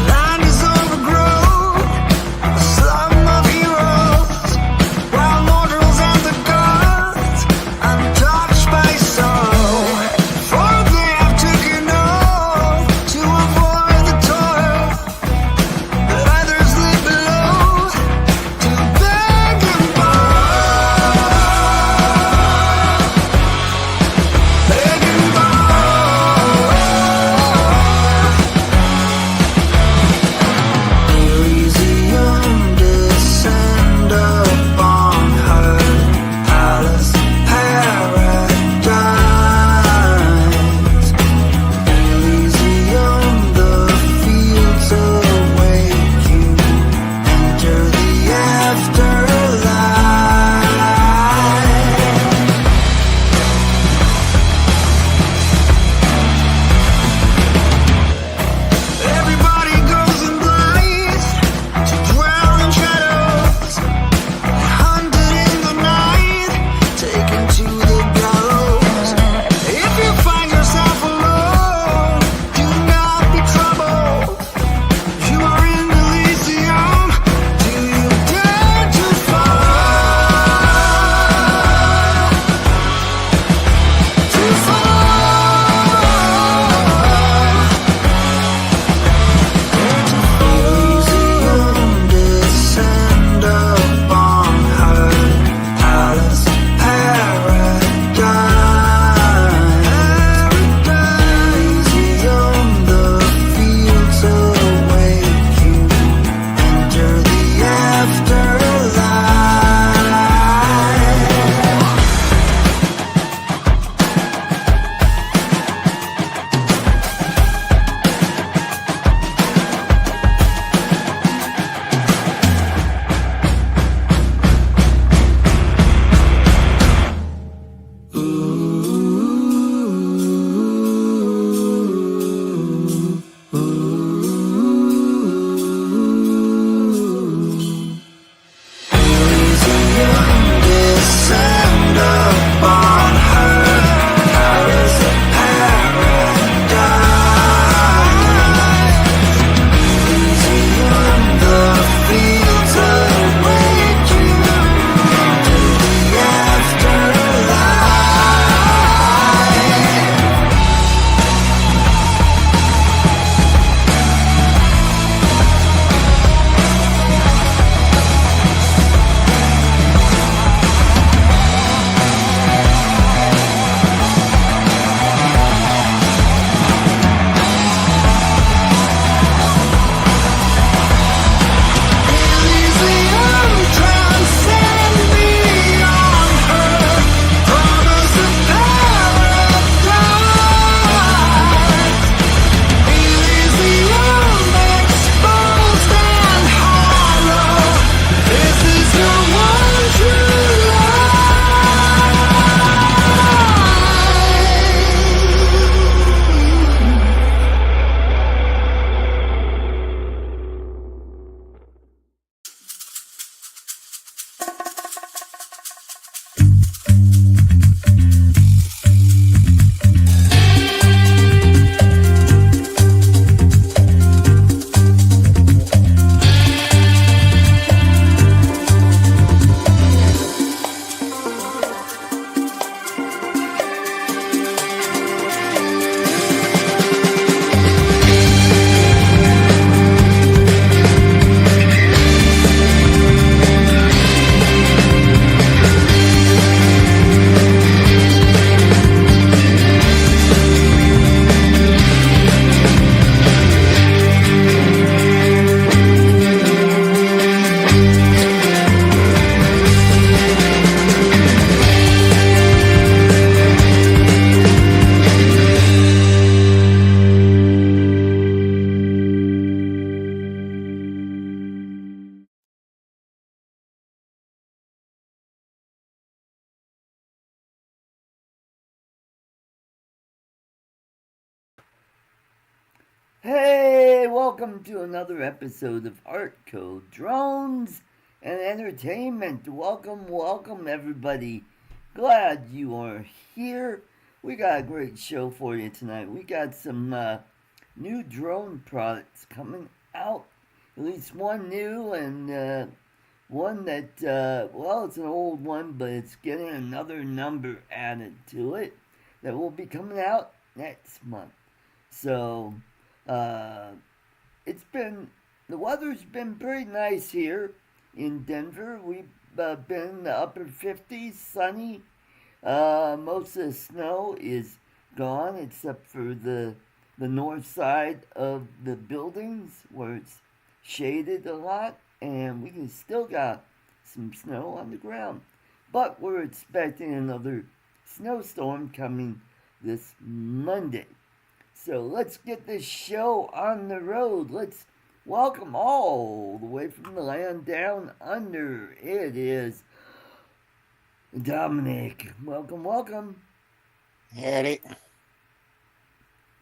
Land is overgrown, a slum of heroes, wild mortals and the gods. I'm Hey, welcome to another episode of ArtCo Drones and Entertainment. Welcome, everybody. Glad you are here. We got a great show for you tonight. We got some new drone products coming out. At least one new and one that, well, it's an old one, but it's getting another number added to it that will be coming out next month. So, uh, it's been the weather's been pretty nice here in Denver. We've been in the upper 50s, sunny. Most of the snow is gone except for the north side of the buildings where it's shaded a lot, and we can still got some snow on the ground. But we're expecting another snowstorm coming this Monday. So let's get this show on the road. Let's welcome all the way from the land down under. It is Dominic. Welcome. Howdy.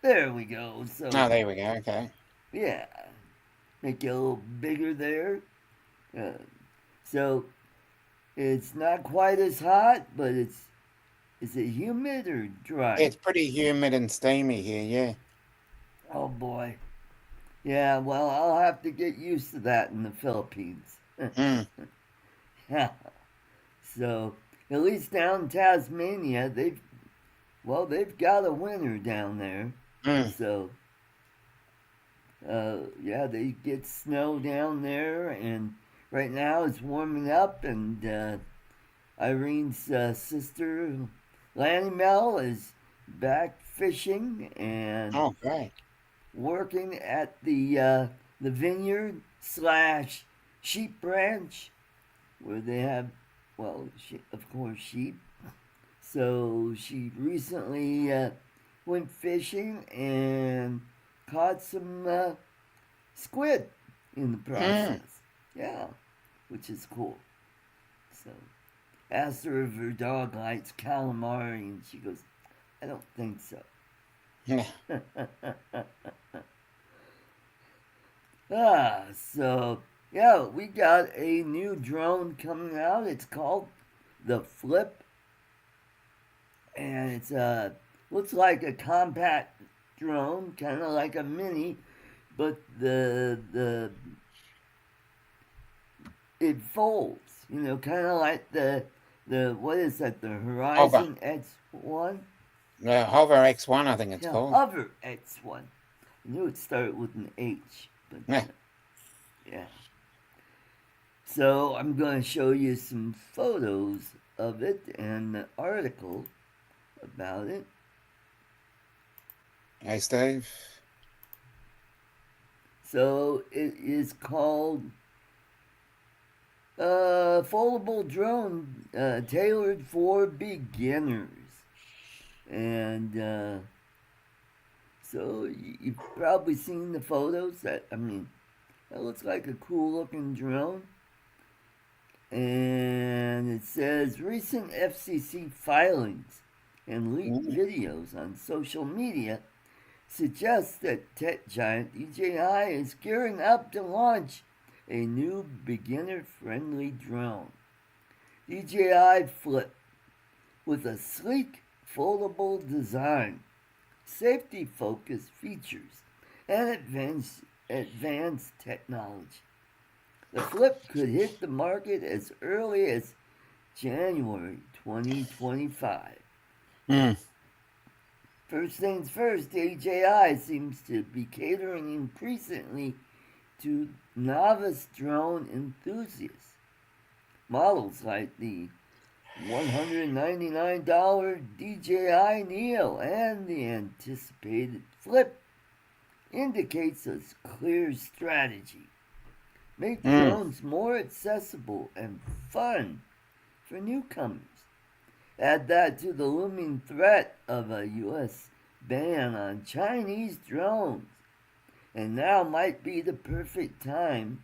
There we go. So, Oh, there we go. Okay. yeah, make it a little bigger there. Uh, so, it's not quite as hot, but is it humid or dry? It's pretty humid and steamy here, yeah. Oh boy. Yeah, well, I'll have to get used to that in the Philippines. Mm, Yeah. So at least down in Tasmania, they've got a winter down there. mm. So yeah, they get snow down there, and right now it's warming up, and Irene's sister Lanny Mel is back fishing and Oh, great. working at the vineyard slash sheep ranch where they have, well, of course, sheep. So she recently went fishing and caught some squid in the Mm. process. Yeah, which is cool. So asked her if her dog likes calamari, and she goes, I don't think so. Yeah. So yeah, we got a new drone coming out. It's called the Flip, and it's looks like a compact drone, kind of like a mini, but the it folds. You know, kind of like the what is that? The Hover. Horizon X1. The Hover X1, I think it's Yeah, called. Hover X1. I knew it started with an H, but Yeah. yeah. So I'm going to show you some photos of it and an article about it. Hey, Steve. So it is called Foldable Drone Tailored for Beginners. And so you've probably seen the photos. That looks like a cool looking drone. And it says recent FCC filings and leaked Mm. videos on social media suggests that tech giant DJI is gearing up to launch a new beginner friendly drone. DJI Flip, with a sleek, foldable design, safety focused features, and advanced technology. The Flip could hit the market as early as January 2025. Mm. First things first, DJI seems to be catering increasingly to novice drone enthusiasts. Models like the $199 DJI Neo and the anticipated Flip indicates a clear strategy. Make Mm. drones more accessible and fun for newcomers. Add that to the looming threat of a U.S. ban on Chinese drones, and now might be the perfect time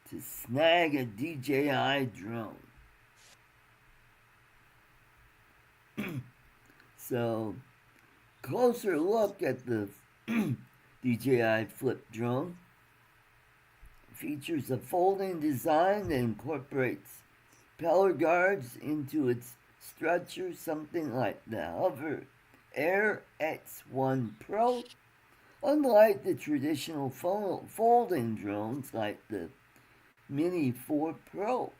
to snag a DJI drone. So, closer look at the DJI Flip drone features a folding design that incorporates propeller guards into its structure, something like the Hover Air X1 Pro. Unlike the traditional folding drones like the Mini 4 Pro,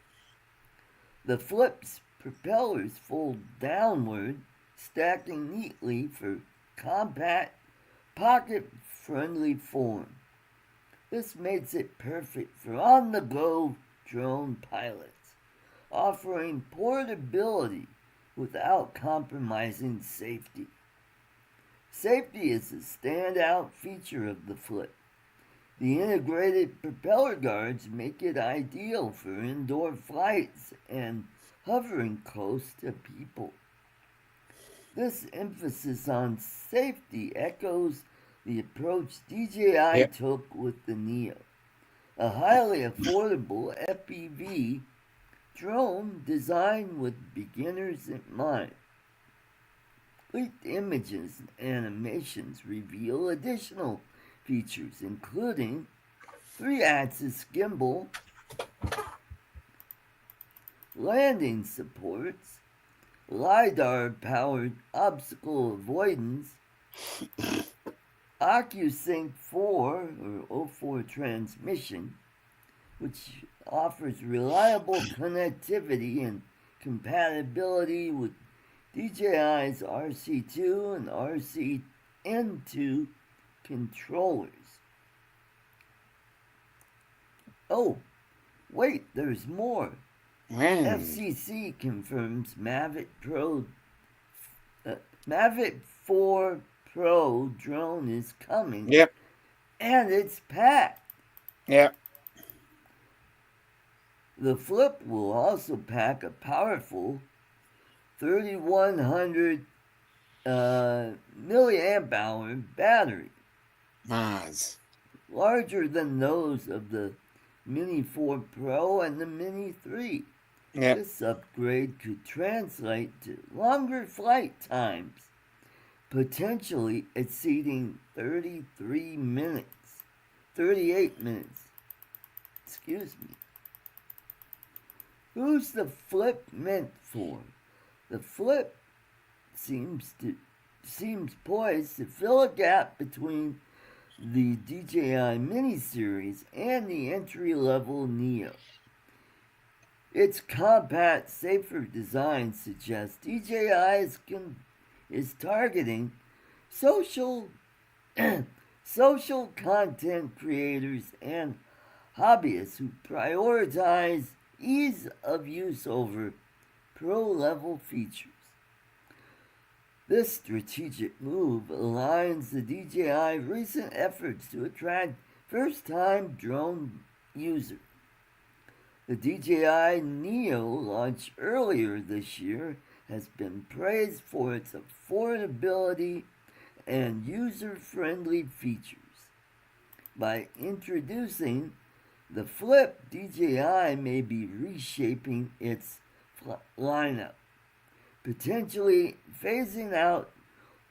the Flip's propellers fold downward, stacking neatly for compact, pocket-friendly form. This makes it perfect for on-the-go drone pilots, offering portability without compromising safety. Safety is a standout feature of the Flip. The integrated propeller guards make it ideal for indoor flights and hovering close to people. This emphasis on safety echoes the approach DJI took with the Neo, a highly affordable FPV drone designed with beginners in mind. Leaked images and animations reveal additional features, including 3-axis gimbal, landing supports, LiDAR-powered obstacle avoidance, OcuSync 4 or O4 transmission, which offers reliable connectivity and compatibility with DJI's RC2 and RCN2 controllers. Oh, wait, there's more. FCC confirms Mavic 4 Pro drone is coming. Yep. And it's packed. Yep. The Flip will also pack a powerful 3100 milliamp hour battery, Mars. larger than those of the Mini 4 Pro and the Mini 3. Yep. This upgrade could translate to longer flight times, potentially exceeding 38 minutes. Excuse me. Who's the Flip meant for? The Flip seems poised to fill a gap between the DJI Mini series and the entry-level Neo. Its compact, safer design suggests DJI is targeting social content creators and hobbyists who prioritize ease of use over pro-level features. This strategic move aligns the DJI recent efforts to attract first-time drone users. The DJI Neo, launched earlier this year, has been praised for its affordability and user-friendly features. By introducing the Flip, DJI may be reshaping its lineup, potentially phasing out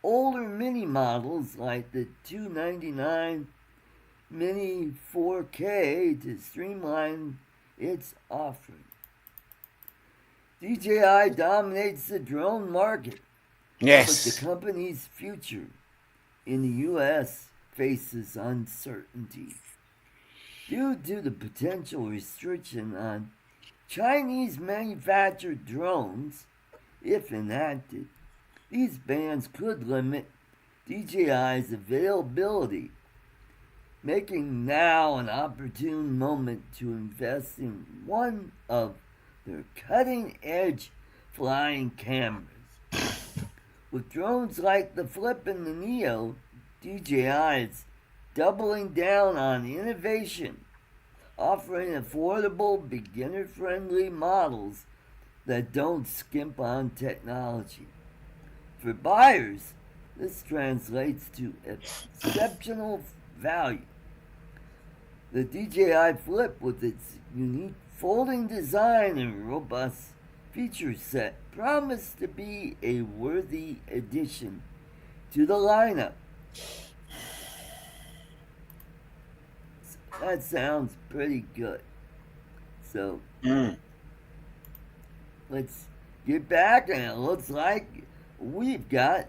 older mini models like the $299 Mini 4K to streamline its offering. DJI dominates the drone market, Yes. but the company's future in the U.S. faces uncertainty due to the potential restriction on Chinese manufactured drones. If enacted, these bans could limit DJI's availability, making now an opportune moment to invest in one of their cutting-edge flying cameras. With drones like the Flip and the Neo, DJI is doubling down on innovation, offering affordable, beginner-friendly models that don't skimp on technology. For buyers, this translates to exceptional value. The DJI Flip, with its unique folding design and robust feature set, promised to be a worthy addition to the lineup. That sounds pretty good. So Mm. let's get back, and it looks like we've got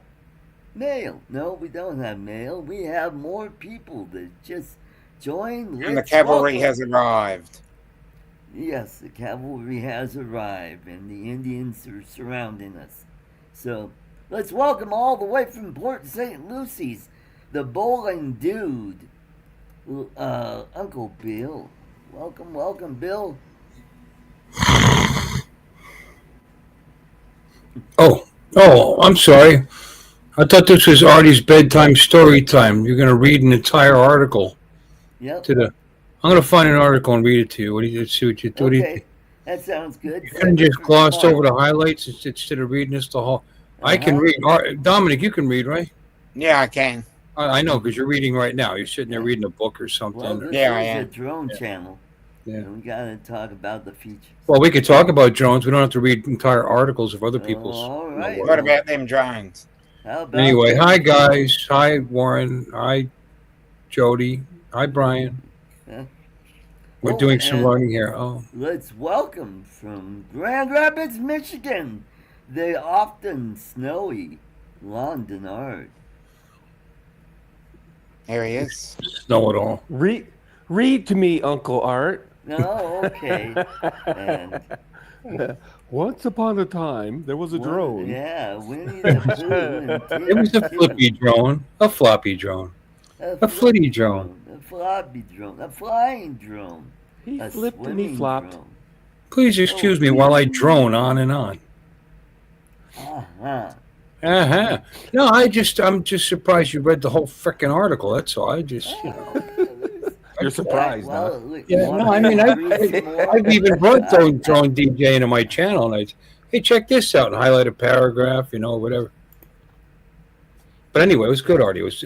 mail. No, we don't have mail. We have more people that just joined. And the Let's cavalry welcome- has arrived. Yes, the cavalry has arrived, and the Indians are surrounding us. So let's welcome all the way from Port St. Lucy's, the bowling dude, Uncle Bill. Welcome, welcome, Bill. Oh, I'm sorry. I thought this was Artie's bedtime story time. You're going to read an entire article Yep. to the. I'm going to find an article and read it to you. What do you see? What do you Okay, think? that sounds good. You couldn't just gloss over the highlights instead of reading this the whole. I can read. Dominic, you can read, right? Yeah, I can. I know because you're reading right now. You're sitting there reading a book or something. Well, this Yeah, I is a am. drone channel. Yeah. And we gotta talk about the features. Well, we could talk about drones. We don't have to read entire articles of other people's. All right. What about them drones? How about Anyway, that? hi guys. Hi Warren. Hi Jody. Hi Brian. Yeah. We're Oh, doing some and learning here. Oh, Let's welcome from Grand Rapids, Michigan, the often snowy London Art. There he is. know it all. Read to me, Uncle Art. No, okay. And Once upon a time, there was a drone. Yeah, Winnie the Pooh and It was a Tim flippy drone, a floppy drone, a flitty drone. a floppy drone, a flying drone, He a flipped and he swimming flopped. drone. Please excuse me while I drone on and on. Uh-huh. Uh-huh. No, I'm just surprised you read the whole frickin' article. That's all. I just, You're surprised, Well, huh? look, Yeah, you wanna no, I mean, read some more? I've even brought drone DJ into my channel, and hey, check this out, and highlight a paragraph, whatever. But anyway, it was good, Artie. It was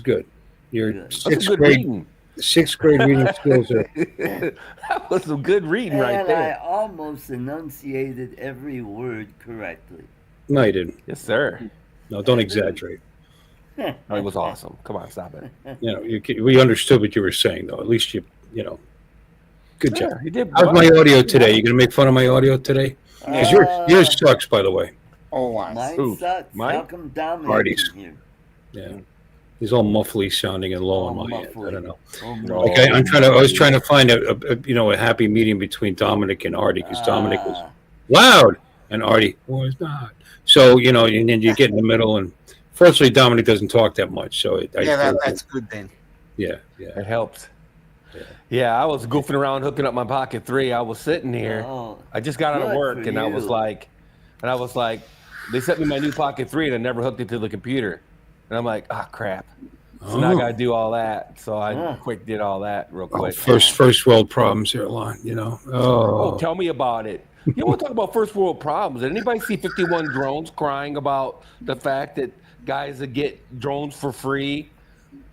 good. Your Good. That's some good reading. sixth grade reading skills are. That was some good reading right And I there. almost enunciated every word correctly. No, you didn't. Yes, sir. No, don't exaggerate. Oh, it was awesome. Come on, stop it. We understood what you were saying, though. At least good job. Yeah, you did. How's my audio today? You gonna make fun of my audio today? 'Cause yours sucks, by the way. Oh, I Mine Who? sucks. Mine? How come Dominic Artie's. isn't here? Yeah, he's all muffly sounding and low on my end. I muffly. don't know. Oh, No. Okay, I was trying to find a happy medium between Dominic and Artie because Dominic was loud and Artie was not. So and then you get in the middle, and fortunately Dominic doesn't talk that much. So that's good then. yeah. It helped. Yeah, I was goofing around hooking up my Pocket 3. I was sitting here. Oh, I just got out of good work, for and I was you. like, they sent me my new Pocket 3, and I never hooked it to the computer. And I'm like, crap. So now I got to do all that. So I quick did all that real Oh, quick. first world problems here, Lon. Oh, tell me about it. You want to talk about first world problems? Did anybody see 51 drones crying about the fact that guys that get drones for free,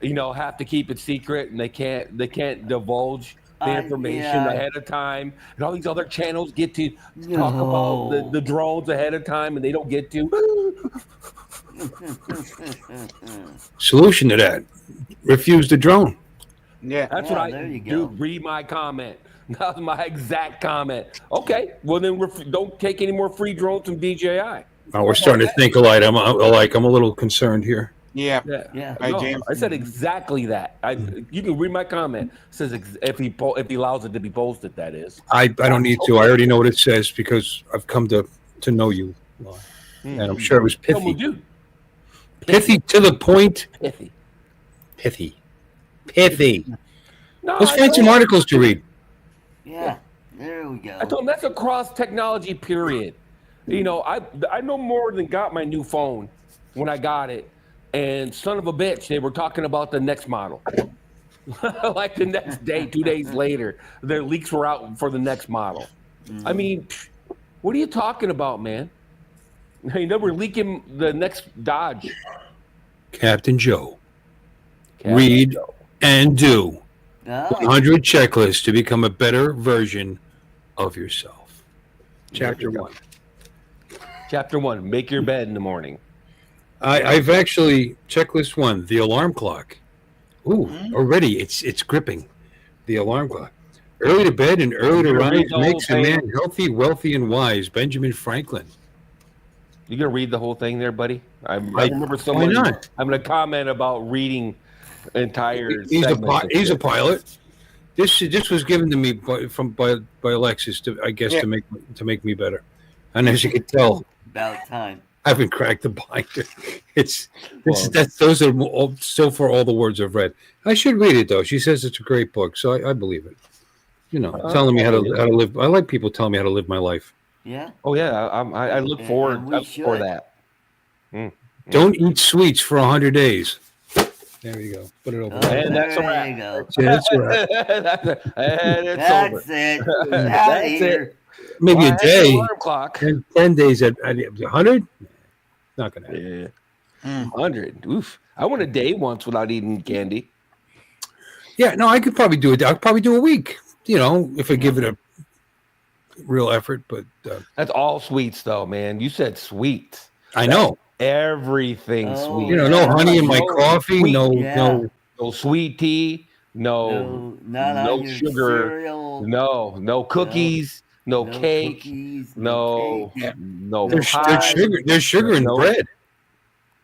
have to keep it secret and they can't divulge the information yeah. ahead of time, and all these other channels get to talk about the drones ahead of time and they don't get to. Solution to that: refuse the drone. Yeah. That's Yeah, what there I you do. go. Read my comment. That's my exact comment. Okay, well then don't take any more free drones from DJI. Oh, we're starting to think alike. I'm a little concerned here. Yeah. Yeah. I No, jammed. I said exactly that. You can read my comment. It says if he allows it to be posted, that is. I don't need to. I already know what it says because I've come to know you, Lon. And I'm sure it was No, well, pithy. dude, Pithy to the point. pithy. Pithy. No, Let's I find some told- articles to read. Yeah, there we go. I told him that's across technology. Period. I no more than got my new phone when I got it, and son of a bitch, they were talking about the next model. Like the next day, 2 days later, their leaks were out for the next model. I mean, what are you talking about, man? They were leaking the next Dodge. Captain Joe. Read and do. Oh, 100 checklists to become a better version of yourself. Chapter 1. Chapter 1, make your bed in the morning. I've actually, checklist 1, the alarm clock. Ooh, already it's gripping the alarm clock. Early to bed and early to You're gonna rise read the whole makes a thing? man healthy, wealthy, and wise. Benjamin Franklin. You gonna read the whole thing there, buddy? I remember Why someone. not? I'm gonna comment about reading entire. He's segments of he's a shit. pilot. This was given to me by Alexis to Yeah. to make me better. And as you can tell, About time. I haven't cracked the binder. Well- Those are so far all the words I've read. I should read it though. She says it's a great book, so I believe it. You know, telling me how to live. I like people telling me how to live my life. Yeah. Oh yeah, I look And forward we for should. that. Don't eat sweets for 100 days. There you go. Put it over. Oh, And that's a there wrap. you go. That's right. And it's That's over. it. Out That's of here. Maybe Well, I a had the day. alarm clock. 10 days at 100. Not gonna happen. Yeah. 100. Oof. I went a day once without eating candy. Yeah, no, I could probably do it. I'll probably do a week. You know, if I give it a real effort. But That's all sweets, though, man. You said sweets. I know. Everything Oh, sweet. You know, no honey in my coffee. Sweet. Yeah. No sweet tea. No, not no on your sugar. cereal. No cookies. No cake. Cookies, No. cake. No There's pie. sugar. There's sugar in No. bread.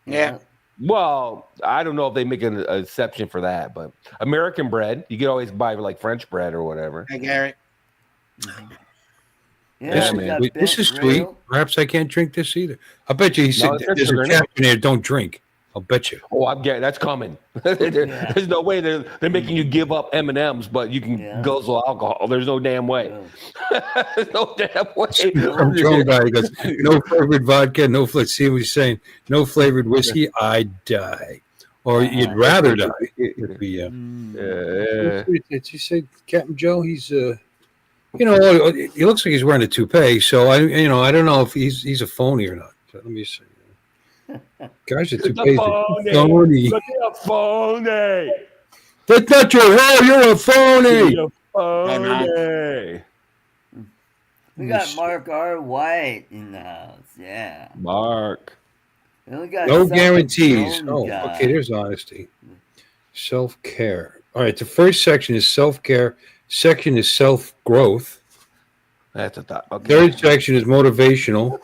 Yeah. Well, I don't know if they make an exception for that, but American bread, you could always buy like French bread or whatever. Hey, Gary. Yeah, we man. got This bent is sweet. rail. Perhaps I can't drink this either. I bet you he said it's got there's sugar a in it. caption there. Don't drink. I'll bet you. Oh, I'm getting that's coming. There's no way they're making you give up M&Ms, but you can guzzle alcohol. There's no damn way. Oh. There's no damn way. Some drone guy he goes, no flavored vodka, no. Let's see what he's saying. No flavored whiskey. I'd die, or you'd rather die. It'd be, Yeah. Did you say Captain Joe? He's you know, he looks like he's wearing a toupee. So I don't know if he's a phony or not. So let me see. Guys, a toupee. Phony. Look at a phony. That's not your hair. You're a phony. You're a phony. We got Mark R. White in the house. Yeah. Mark. And we got No some guarantees. drone Oh, guy. okay. There's honesty. Self-care. All right. The first section is self-care. Section is self-growth. That's a thought. Okay. Third section is motivational.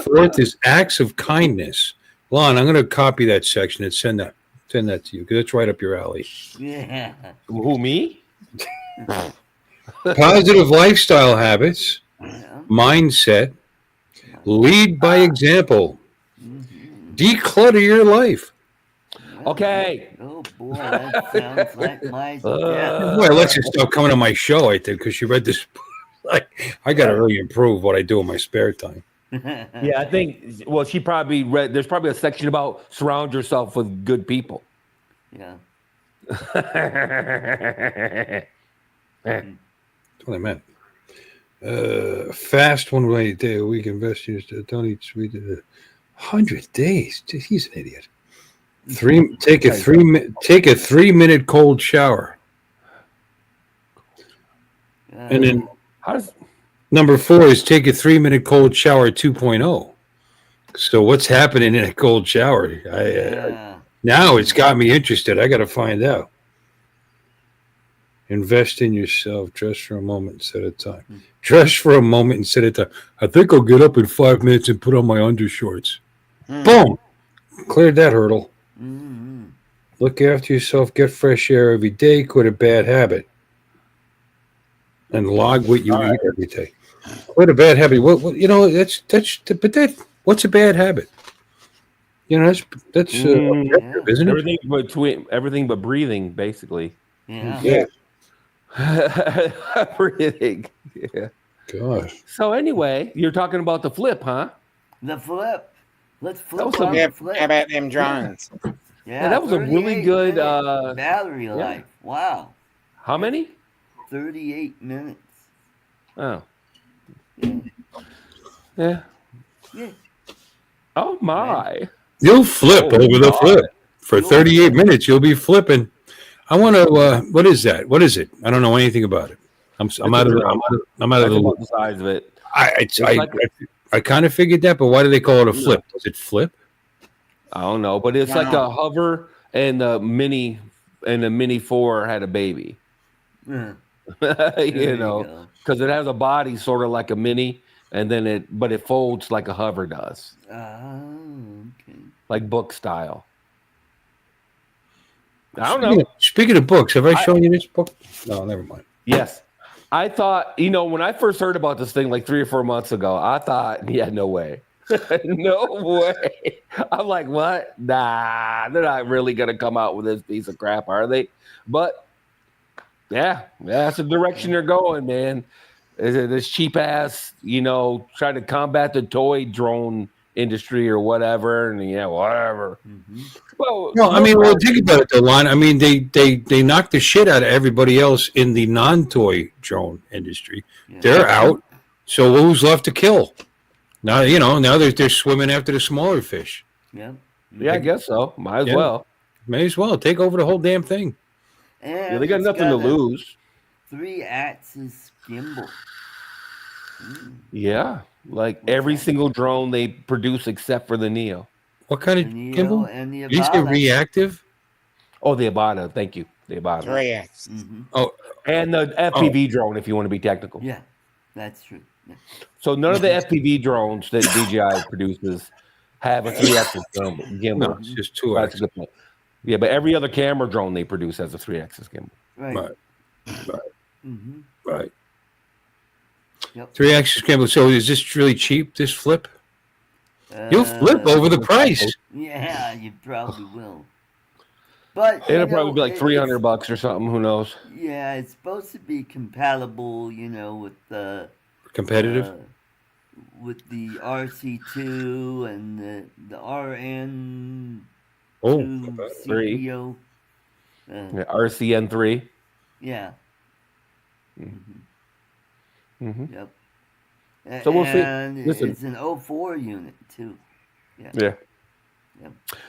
Fourth is acts of kindness. Lon, I'm going to copy that section and send that to you because it's right up your alley. Yeah. Who, me? Positive lifestyle habits, Yeah. mindset, lead by example, declutter your life. Okay. Oh boy, that sounds like my death. Boy, Alexis, stop coming on my show, I think, because she read this. Like, I got to really improve what I do in my spare time. Yeah, I think. Well, she probably read. There's probably a section about surround yourself with good people. Yeah. That's what I meant. Fast 1 way a day a week. Investors don't eat sweet. 100 days. He's an idiot. Take a 3-minute cold shower. And then How does? number 4 is take a 3-minute cold shower 2.0. So what's happening in a cold shower? yeah. Now it's got me interested. I got to find out. Invest in yourself. Dress for a moment instead of time. Dress for a moment instead of time. I think I'll get up in 5 minutes and put on my undershorts. Boom. Cleared that hurdle. Mm-hmm. Look after yourself. Get fresh air every day. Quit a bad habit. And log what you eat every day. Quit a bad habit. What you know? What's a bad habit? You know, that's objective, isn't it? Everything but breathing, basically. Yeah. Yeah. Breathing. Yeah. Gosh. So anyway, you're talking about the flip, huh? The flip. Let's flip was on some- Yeah, the flip. how about them drones? Yeah, that was a really 38 good, minute battery life. Wow. How many? 38 minutes. Oh. Yeah. Yeah. Yeah. Oh my. You'll flip over the God. flip. For 38 minutes, you'll be flipping. I want to. What is that? What is it? I don't know anything about it. I'm out of the. I'm out of That's the about loop. the size of it. I kind of figured that, but why do they call it a flip? Does it flip? I don't know, but it's like a hover and a mini and the Mini 4 had a baby. Yeah. You know, because it has a body sort of like a Mini, and then it folds like a hover does, Okay. like book style. I don't know. Speaking of books, have I shown you this book? No, never mind. Yes. I thought, when I first heard about this thing like 3 or 4 months ago, I thought, yeah, no way. No way. I'm like, what? Nah, they're not really going to come out with this piece of crap, are they? But yeah, that's the direction they're going, man. This cheap ass, trying to combat the toy drone industry or whatever, and whatever. Mm-hmm. Well, think about it, though, Lon. I mean, they knocked the shit out of everybody else in the non-toy drone industry. Yeah. They're out, so who's left to kill? Now they're swimming after the smaller fish. Yeah. Yeah, I guess so. Might as well. May as well take over the whole damn thing. And Yeah, they got nothing to lose. 3-axis gimbal. Yeah, like every single drone they produce except for the Neo. What kind of The Neo gimbal? and the Did you say Avata. reactive? Oh, the Avata. Thank you. The Avata. 3X. Mm-hmm. Oh, And the FPV drone, if you want to be technical. Yeah, that's true. Yeah. So none of the FPV drones that DJI produces have a 3-axis gimbal. no, it's just 2 That's a axis. good point. Yeah, but every other camera drone they produce has a 3-axis gimbal. Right. Right. Mm-hmm. Right. Yep. 3-axis gimbal. So is this really cheap? This flip? You'll flip over the price. Yeah, you probably will. But It'll probably be like $300 or something. Who knows? Yeah, it's supposed to be compatible, with the Competitive. with the RC2 and the RN2 three. CPO. Yeah, RCN3. Yeah. Mm-hmm. Yep. So we'll see. And Listen. it's an 04 unit too. Yeah. Yep.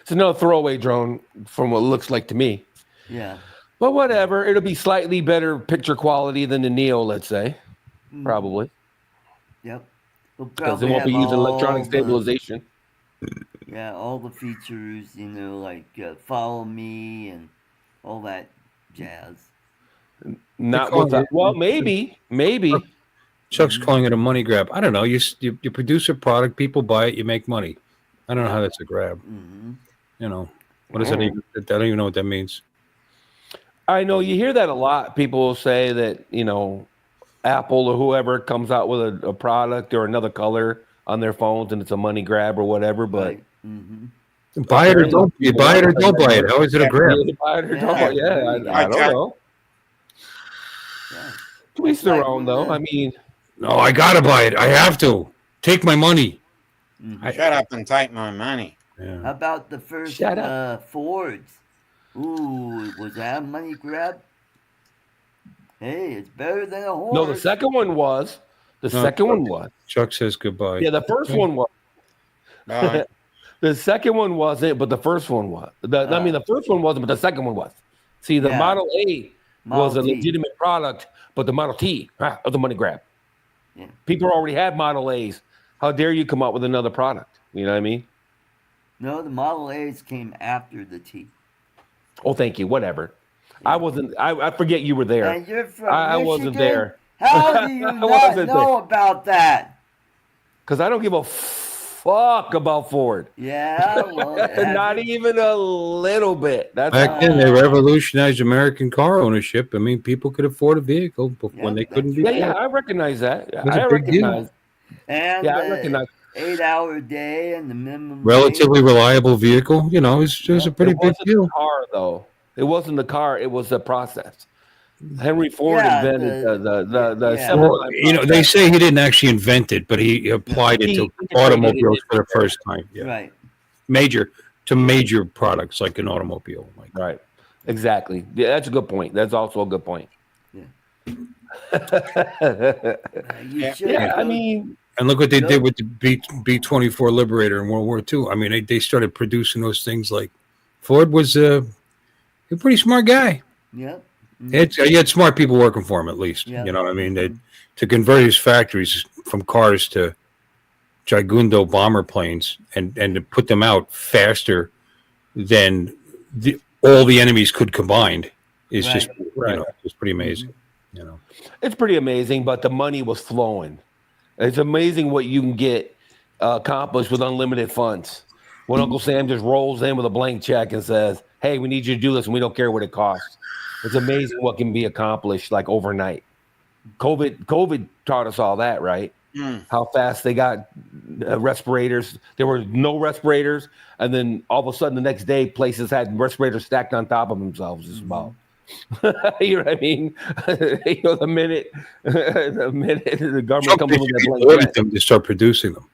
It's another throwaway drone from what it looks like to me. Yeah. But whatever. It'll be slightly better picture quality than the Neo, let's say. Probably. Yep. Because it won't be using electronic stabilization. Yeah, all the features, like follow me and all that jazz. Not with that. Well, maybe. Chuck's calling it a money grab. I don't know. You produce a product, people buy it, you make money. I don't know how that's a grab. Mm-hmm. What does that even? I don't even know what that means. I know you hear that a lot. People will say that, Apple or whoever comes out with a product or another color on their phones and it's a money grab or whatever, but Right. Mm-hmm. Buy it or don't. You buy it or don't buy it. How is it a grab? you buy it or don't. Yeah, I don't know. Yeah. To each their own, though. I mean, No, I gotta buy it. I have to. Take my money. Shut up and take my money. How Yeah. about the first Shut up. Fords? Ooh, was that a money grab? Hey, it's better than a horse. no, the second one was. The second one was. Chuck says goodbye. Yeah, the first one was. Bye. The second one wasn't, but the first one was. The first one wasn't, but the second one was. See, the Yeah. Model A was a Model T. legitimate product, but the Model T was a money grab. Yeah. People already had Model A's. How dare you come out with another product? You know what I mean? No, the Model A's came after the T. Oh, thank you. Whatever. I wasn't. I forget you were there. And you're from I Michigan? wasn't there. How do you I not wasn't know about that? Because I don't give a fuck about Ford. Yeah, well, Not even a little bit. That's Back then, they revolutionized American car ownership. I mean, people could afford a vehicle when they that's couldn't right. be. yeah, I recognize that. was I a big deal. recognize. And Yeah, I recognize. 8-hour day and the minimum Relatively reliable vehicle. It was a pretty It big wasn't deal. the car, though. It wasn't the car. It was the process. Henry Ford Yeah, invented the yeah. assembly Well, line they process. say he didn't actually invent it, but he applied it to He automobiles created it. for the first time. Yeah, Right. major products like an automobile. Like Right. Exactly. Yeah, that's a good point. That's also a good point. You should Yeah, I go- mean, And look what they did with the B-24 Liberator in World War II. I mean, they started producing those things. Like Ford was a pretty smart guy. yeah. He had smart people working for him, at least. Yeah. You know what I mean? To convert his factories from cars to Gigundo bomber planes and to put them out faster than all the enemies could combined is Right. just Right. just pretty amazing. You know, It's pretty amazing, but the money was flowing. It's amazing what you can get accomplished with unlimited funds. When Uncle Sam just rolls in with a blank check and says, "Hey, we need you to do this, and we don't care what it costs." It's amazing what can be accomplished like overnight. COVID taught us all that, right? How fast they got respirators. There were no respirators, and then all of a sudden, the next day, places had respirators stacked on top of themselves. Just about. You know what I mean? The minute the government Trump comes in with that basically blank ordered check. them to start producing them.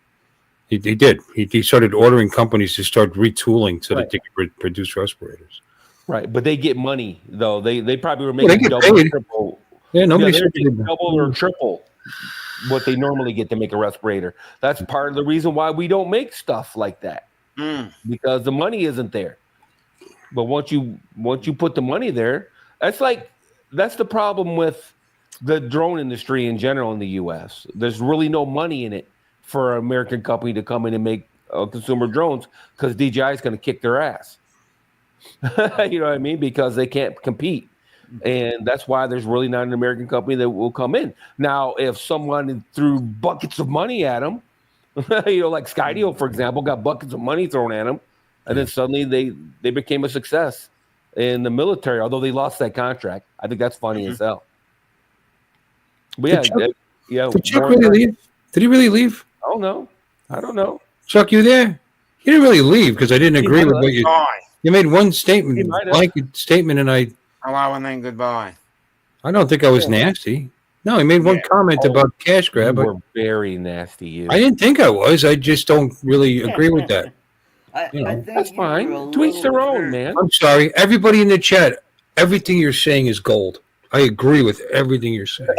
He did. He started ordering companies to start retooling so that they could produce respirators. Right, but they get money though. They probably were Well, they making get double, or paid. triple. Yeah, nobody they're said getting double or triple what they normally get to make a respirator. That's part of the reason why we don't make stuff like that because the money isn't there. But once you put the money there, that's the problem with the drone industry in general in the U.S. There's really no money in it for an American company to come in and make consumer drones because DJI is going to kick their ass. You know what I mean? Because they can't compete. And that's why there's really not an American company that will come in. Now, if someone threw buckets of money at them, like Skydio, for example, got buckets of money thrown at them, and then suddenly they became a success in the military, although they lost that contract. I think that's funny as hell. But Did Chuck really leave? Did he really leave? I don't know. Chuck, you there? He didn't really leave because I didn't agree with what you. Goodbye. You made one statement, He might have. blanket statement, and I Hello and then goodbye. don't think I was nasty. No, he made one comment about cash grab. You were very nasty. You. I didn't think I was. I just don't really agree with that. I think That's you were a fine. To each little their own, hurt. man. I'm sorry. Everybody in the chat, everything you're saying is gold. I agree with everything you're saying.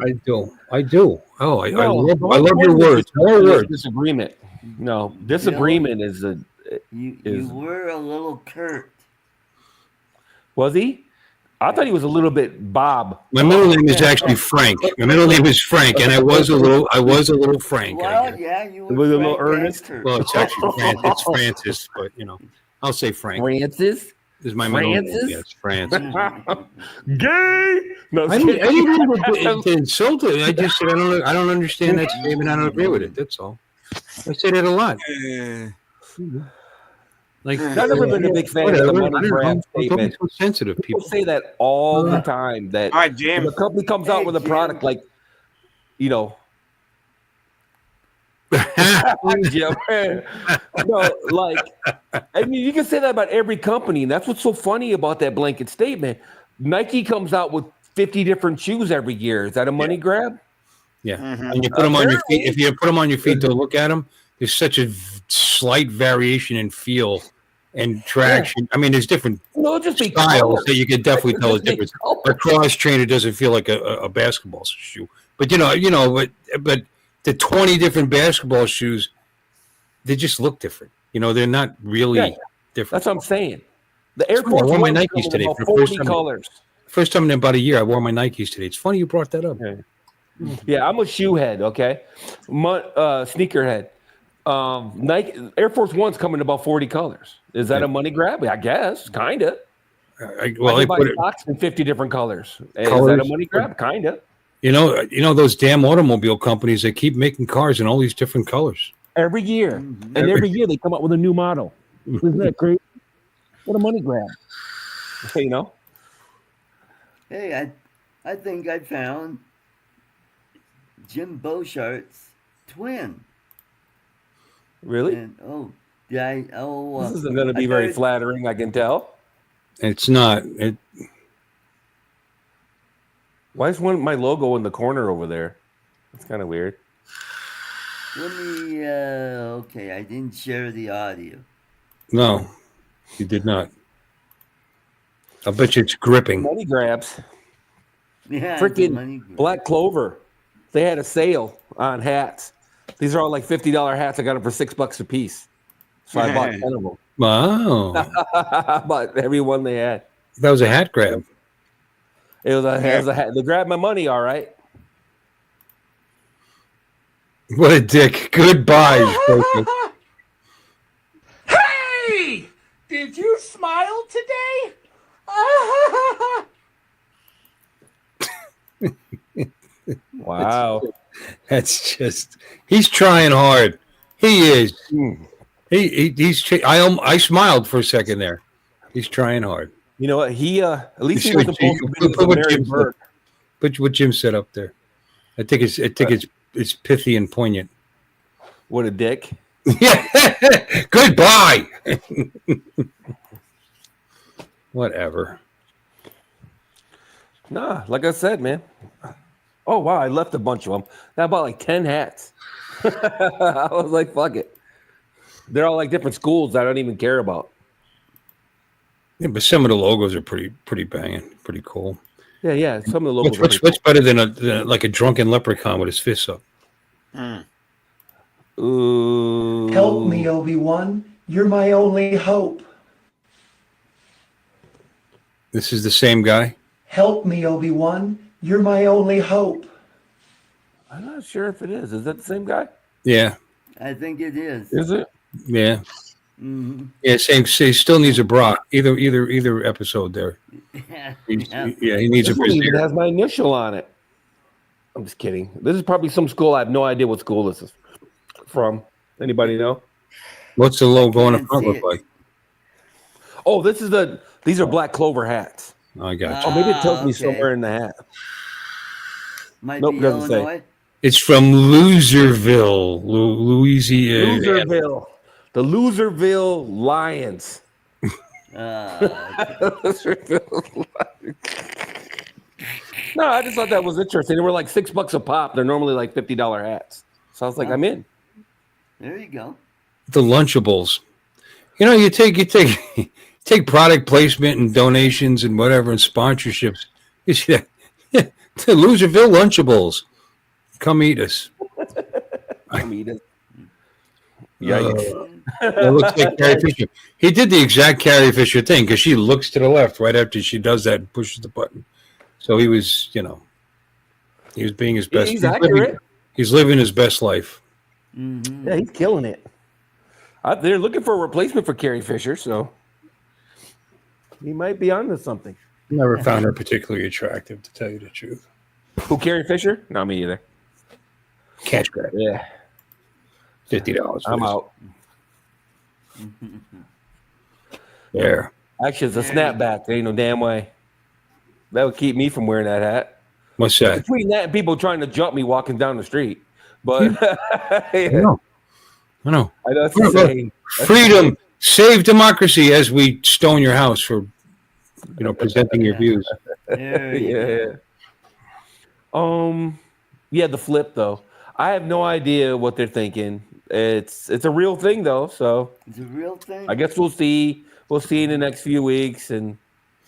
I do. Oh, I love your words. More words. Disagreement. No, disagreement is a. You were a little curt. Was he? I thought he was a little bit Bob. My middle name is actually Frank. My middle name is Frank, and I was a little Frank. I Well, guess. yeah, you were Was it a little Frank and earnest? Kurt. Well, it's actually it's Francis, but I'll say Frank. Francis? This is my middle name. Francis? Yes, Francis. Gay? No, I didn't mean to insult it. I just said I don't understand that statement. I don't agree with it. That's all. I say that a lot. Like I've never been a big fan of the money grab statement. Don't be so sensitive, People people. say that all the time. That Hi, when Jim. a company comes out with a product like, Jim. No, like, I mean, you can say that about every company, and that's what's so funny about that blanket statement. Nike comes out with 50 different shoes every year. Is that a money grab? Yeah, and you put them on your feet. If you put them on your feet to look at them, there's such a slight variation in feel and traction. I mean, there's different Just be styles colors. that you can definitely tell the difference. A cross trainer doesn't feel like a basketball shoe, but but the 20 different basketball shoes, they just look different. They're not really different. That's what I'm saying. The Air I Force wore my Ones Nikes come in today about for the first 40 time. colors. First time in about a year, I wore my Nikes today. It's funny you brought that up. Yeah, I'm a shoe head. Okay, sneaker head. Nike Air Force Ones come in about 40 colors. Is that a money grab? I guess, kind of. I I buy put it. socks in 50 different colors. Is that Colors? a money grab? Kind of. Those damn automobile companies. They keep making cars in all these different colors. Every year, and every year they come up with a new model. Isn't that crazy? What a money grab! Hey, I think I found Jim Beauchart's twin. Really? And this This isn't going to be very flattering. I can tell. It's not. Why is my logo in the corner over there? That's kind of weird. Let me. Okay, I didn't share the audio. No, you did not. I bet you it's gripping. Money grabs. Yeah, it's a money Freaking grab. Black Clover. They had a sale on hats. These are all like $50 hats. I got them for $6 a piece. So I bought 10 of them. Wow, I bought every one they had. that was a hat grab. It was a hat. They grabbed my money, all right. What a dick. Goodbye. Hey! Did you smile today? Wow. That's just, he's trying hard. He is. I smiled for a second there. He's trying hard. You know what? He at least You he see wasn't what- posting put videos of what Mary Jim said. Bird. Put what Jim said up there. I think it's pithy and poignant. What a dick. Yeah. Goodbye. Whatever. Nah, like I said, man. Oh wow, I left a bunch of them. I bought like 10 hats. I was like, fuck it. They're all like different schools that I don't even care about. Yeah, but some of the logos are pretty banging, pretty cool. Yeah. Some of the logos. What's better than like a drunken leprechaun with his fists up? Ooh. Help me, Obi-Wan. You're my only hope. This is the same guy. Help me, Obi-Wan. You're my only hope. I'm not sure if it is. Is that the same guy? Yeah, I think it is. Is it? yeah, Mm-hmm. yeah. Same. He still needs a bra. Either episode there. Yeah. He needs a This one even brassiere. has my initial on it. I'm just kidding. This is probably some school. I have no idea what school this is from. Anybody know? What's the logo on the Can't front see look it. like? Oh, these are black clover hats. I got Oh, you. maybe it tells me okay. somewhere in the hat. Might Nope, be doesn't say. Illinois. It's from Loserville, Louisiana. Loserville. The Loserville Lions. Loserville Lions. No, I just thought that was interesting. They were like $6 a pop. They're normally like $50 hats. So I was like, I'm in. There you go. The Lunchables. You know, you take take product placement and donations and whatever and sponsorships. You see that? The Loserville Lunchables. Come eat us. I mean, it. Yikes. It looks like Carrie Fisher. He did the exact Carrie Fisher thing because she looks to the left right after she does that and pushes the button. So he was, he was being his best. He's accurate. He's living his best life. Mm-hmm. Yeah, he's killing it. They're looking for a replacement for Carrie Fisher, so he might be onto something. Never found her particularly attractive, to tell you the truth. Who, Carrie Fisher? No, me either. Cash grab. Yeah, $50. I'm out. There. Actually, it's a snapback. There ain't no damn way. That would keep me from wearing that hat. What's that? Between that and people trying to jump me walking down the street. But I know. I know it's insane. Freedom, save democracy as we stone your house for, presenting your views. There you go. Yeah, the flip though. I have no idea what they're thinking. It's a real thing though, so It's a real thing. I guess we'll see. We'll see in the next few weeks, and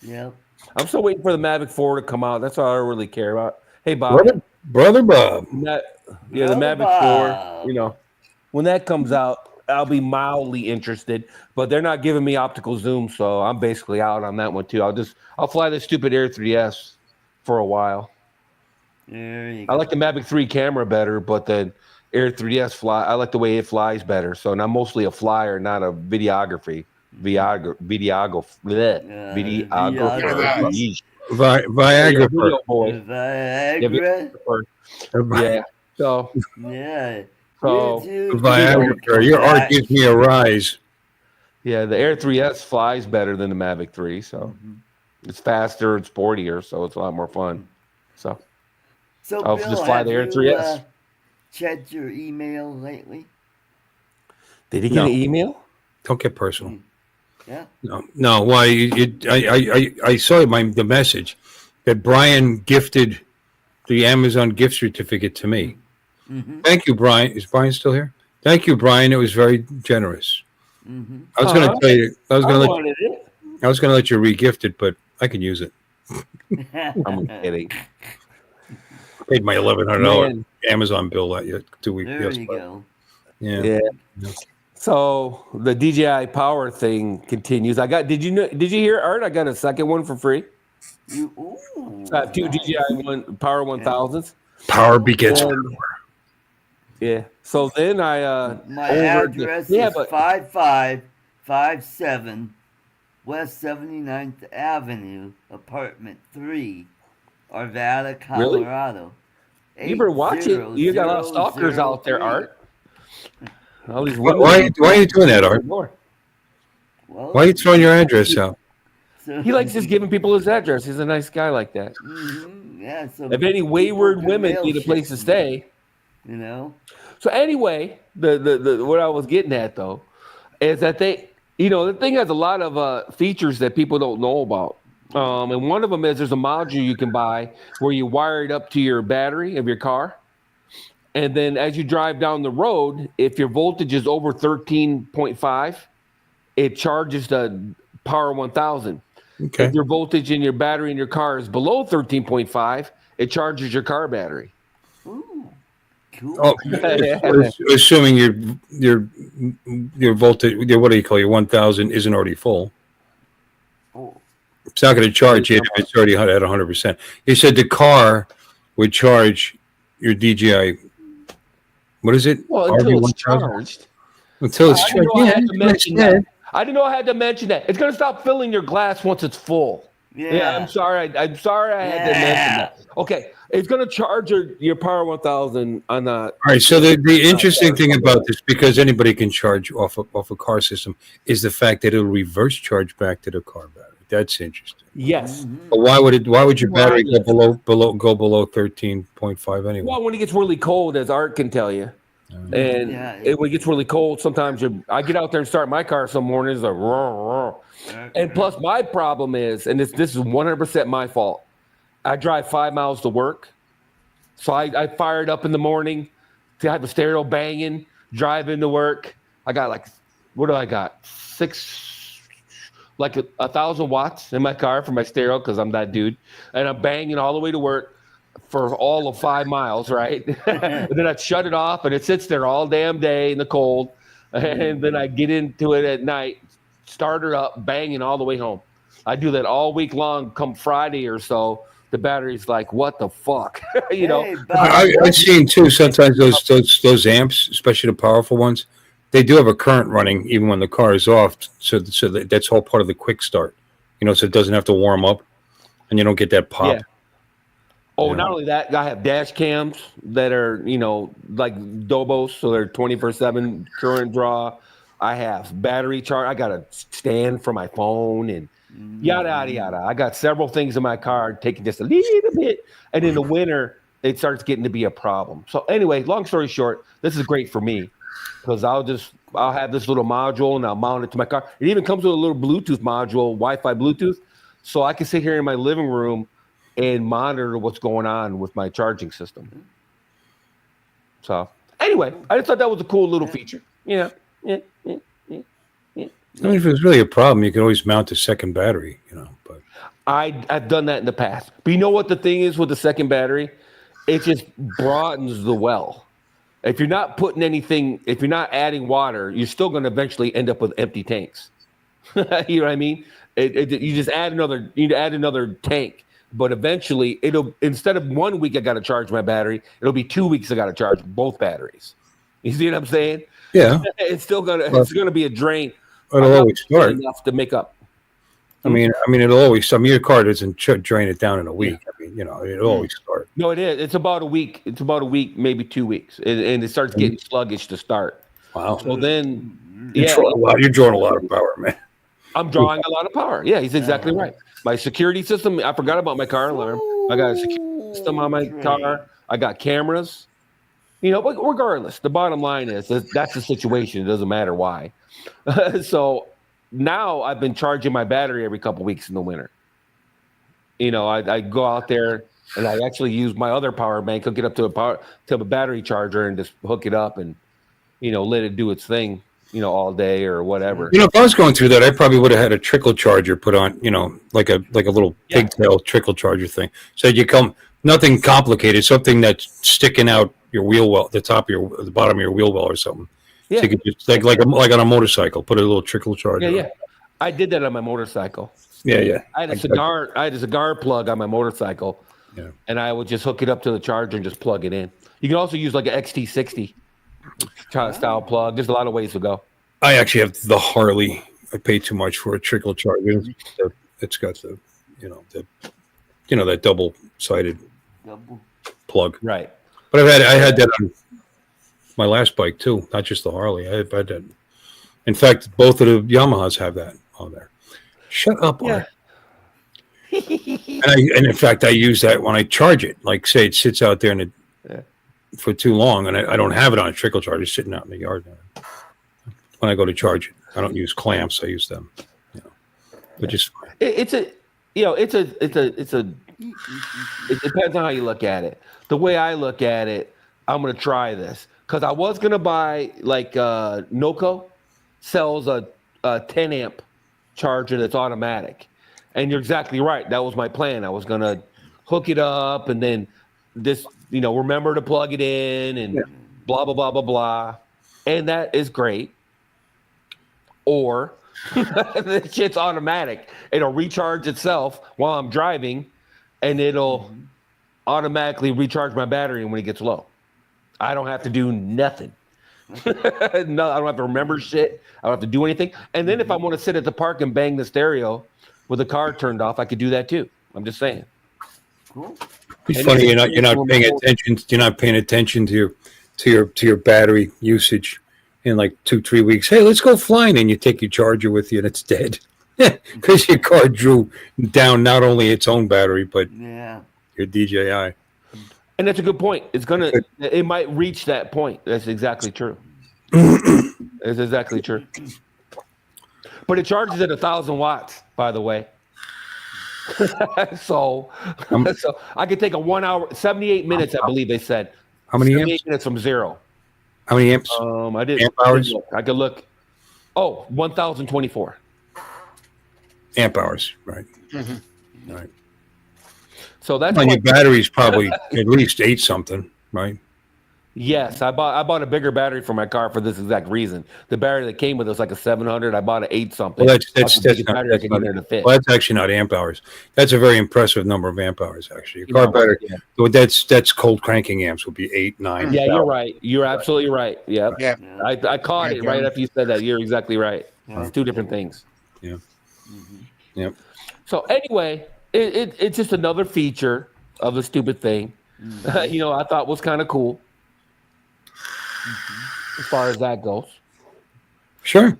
Yep. I'm still waiting for the Mavic 4 to come out. That's all I really care about. Hey, Bob. Brother Bob. The Brother Mavic Bob. 4, when that comes out, I'll be mildly interested, but they're not giving me optical zoom, so I'm basically out on that one too. I'll fly the stupid Air 3S for a while. There you I go. like the Mavic 3 camera better, but the Air 3S I like the way it flies better. So I'm mostly a flyer, not a videographer. Viagra. Video boy. Viagra. Yeah. So Yeah. So, Viagra. Your art gives me a rise. yeah, the Air 3S flies better than the Mavic 3, so it's faster and sportier, so it's a lot more fun. So So, I'll Bill, just fly have the Air you, 3S. checked your email lately? Did he get an email? Don't get personal. Yeah. No. Why? I saw the message that Brian gifted the Amazon gift certificate to me. Mm-hmm. Thank you, Brian. Is Brian still here? Thank you, Brian. It was very generous. Mm-hmm. I was going to tell you. I was going to wanted it. let you re-gift it, but I can use it. I'm kidding. I paid my $1,100 Man. Amazon bill that 2 weeks. There you go. Yeah. Yeah. So the DJI Power thing continues. Did you hear, Art? I got a second one for free. Ooh, I have two nice. DJI Power 1000s. Power begets. And- Yeah. So then I My ordered address yeah, is but 5557 West 79th Avenue, apartment 3, Arvada, Really? Colorado. You better watch it. You got a lot of stalkers out there, 80003. Art. All these Why, women. why are you doing that, Art? Well, Why are you throwing your address out? so- He likes just giving people his address. He's a nice guy like that. Yeah, so If any people wayward can women mail need a shit place to me, stay. You know? So anyway, the what I was getting at though is that the thing has a lot of features that people don't know about. And one of them is there's a module you can buy where you wire it up to your battery of your car. And then as you drive down the road, if your voltage is over 13.5, it charges the Power 1000. Okay. If your voltage in your battery in your car is below 13.5, it charges your car battery. Ooh, cool. Oh, assuming your voltage, what do you call your 1000 isn't already full. Oh, It's not going to charge it if it's already at 100%. You said the car would charge your DJI. What is it? Well, until it's RV1000? charged. Until it's I didn't charged. know I had to mention that. Yeah. I didn't know I had to mention that. It's going to stop filling your glass once it's full. yeah. I'm sorry. I'm sorry I had to mention that. Okay. It's going to charge your Power 1000 on the. All right. So the interesting thing about this, because anybody can charge off a car system, is the fact that it'll reverse charge back to the car battery. That's interesting. Yes. But why would your battery go below 13.5 anyway? Well, when it gets really cold, as Art can tell you. And Yeah. when it gets really cold, sometimes I get out there and start my car some mornings, like, roar, roar. And plus my problem is, and this is 100% my fault, I drive 5 miles to work. So I fire it up in the morning to have the stereo banging, drive into work. I got what do I got? 1,000 watts in my car for my stereo because I'm that dude. And I'm banging all the way to work for all of 5 miles, right? And then I shut it off and it sits there all damn day in the cold. And then I get into it at night, start her up, banging all the way home. I do that all week long. Come Friday or so, the battery's like, what the fuck? Hey, Bob, I've seen too. Sometimes those amps, especially the powerful ones, they do have a current running even when the car is off. So that's all part of the quick start. So it doesn't have to warm up, and you don't get that pop. Yeah. Oh, Yeah. not only that, I have dash cams that are, like Dobos, so they're 24/7 current draw. I have battery charge. I got a stand for my phone and yada, yada, yada. I got several things in my car taking just a little bit. And in the winter, it starts getting to be a problem. So anyway, long story short, this is great for me because I'll have this little module and I'll mount it to my car. It even comes with a little Bluetooth module, Wi-Fi Bluetooth. So I can sit here in my living room and monitor what's going on with my charging system. So anyway, I just thought that was a cool little feature. Yeah. I mean, if it was really a problem, you could always mount a second battery. But I've done that in the past. But you know what the thing is with the second battery? It just broadens the well. If you're not putting anything, if you're not adding water, you're still going to eventually end up with empty tanks. You know what I mean? You just add you need to add another tank. But eventually, instead of 1 week I got to charge my battery, it'll be 2 weeks I got to charge both batteries. You see what I'm saying? yeah, It's gonna be a drain. it'll always start. Enough to make up. I mean, it'll always. Your car doesn't drain it down in a week. I mean, it'll always start. No, it is. It's about a week. It's about a week, maybe 2 weeks, and it starts getting sluggish to start. Wow. So then, You're drawing a lot of power, man. I'm drawing a lot of power. Yeah, he's exactly right. My security system. I forgot about my car alarm. I got a security system on my car. I got cameras. But regardless, the bottom line is that's the situation. It doesn't matter why. So now I've been charging my battery every couple weeks in the winter. I go out there and I actually use my other power bank, hook it up to a battery charger and just hook it up and, let it do its thing, all day or whatever. If I was going through that, I probably would have had a trickle charger put on, like a little pigtail trickle charger thing. So nothing complicated, something that's sticking out your wheel well, the bottom of your wheel well or something. Yeah. So you could just like on a motorcycle, put a little trickle charger. Yeah. I did that on my motorcycle. Yeah. I had a cigar plug on my motorcycle. Yeah. And I would just hook it up to the charger and just plug it in. You can also use like an XT60 style plug. There's a lot of ways to go. I actually have the Harley I pay too much for a trickle charger. It's got that double-sided Double. plug. Right. But I had that on my last bike too, not just the Harley. I had that. In fact, both of the Yamahas have that on there. Shut up, Yeah. Art. And in fact, I use that when I charge it. Like, say it sits out there for too long, and I don't have it on a trickle charger, it's sitting out in the yard. When I go to charge it, I don't use clamps. I use them. Which is fine. It depends on how you look at it. The way I look at it, I'm gonna try this because I was gonna buy like Noco sells a 10 amp charger that's automatic, and you're exactly right. That was my plan. I was gonna hook it up and then remember to plug it in and blah blah blah blah blah, and that is great. Or the shit's automatic. It'll recharge itself while I'm driving, and it'll automatically recharge my battery when it gets low. I don't have to do nothing. No, I don't have to remember shit. I don't have to do anything. And then if I want to sit at the park and bang the stereo with the car turned off, I could do that too. I'm just saying. Cool. It's funny you're not paying attention. You're not paying attention to your battery usage in like 2-3 weeks. Hey, let's go flying, and you take your charger with you, and it's dead because your car drew down not only its own battery but your DJI. And that's a good point. It might reach that point. That's exactly true. It's exactly true. But it charges at 1,000 watts, by the way. so I could take a 1 hour, 78 minutes, I believe they said. How many 78 amps? minutes from zero. How many amps? I didn't. Amp hours? I could look. Oh, 1,024. Amp hours, right? Right. So that's And your battery's probably at least 8 something, right? Yes, I bought a bigger battery for my car for this exact reason. The battery that came with it was like a 700. I bought an 8 something. Well, that's actually not amp hours. That's a very impressive number of amp hours, actually. Your car battery, that's cold cranking amps would be 8, 9. Yeah, you're right. You're absolutely right. Yeah. Yeah. I caught it right after you said that. You're exactly right. It's two different things. Yeah. Yep. So anyway, it's just another feature of the stupid thing. I thought was kind of cool. As far as that goes. Sure.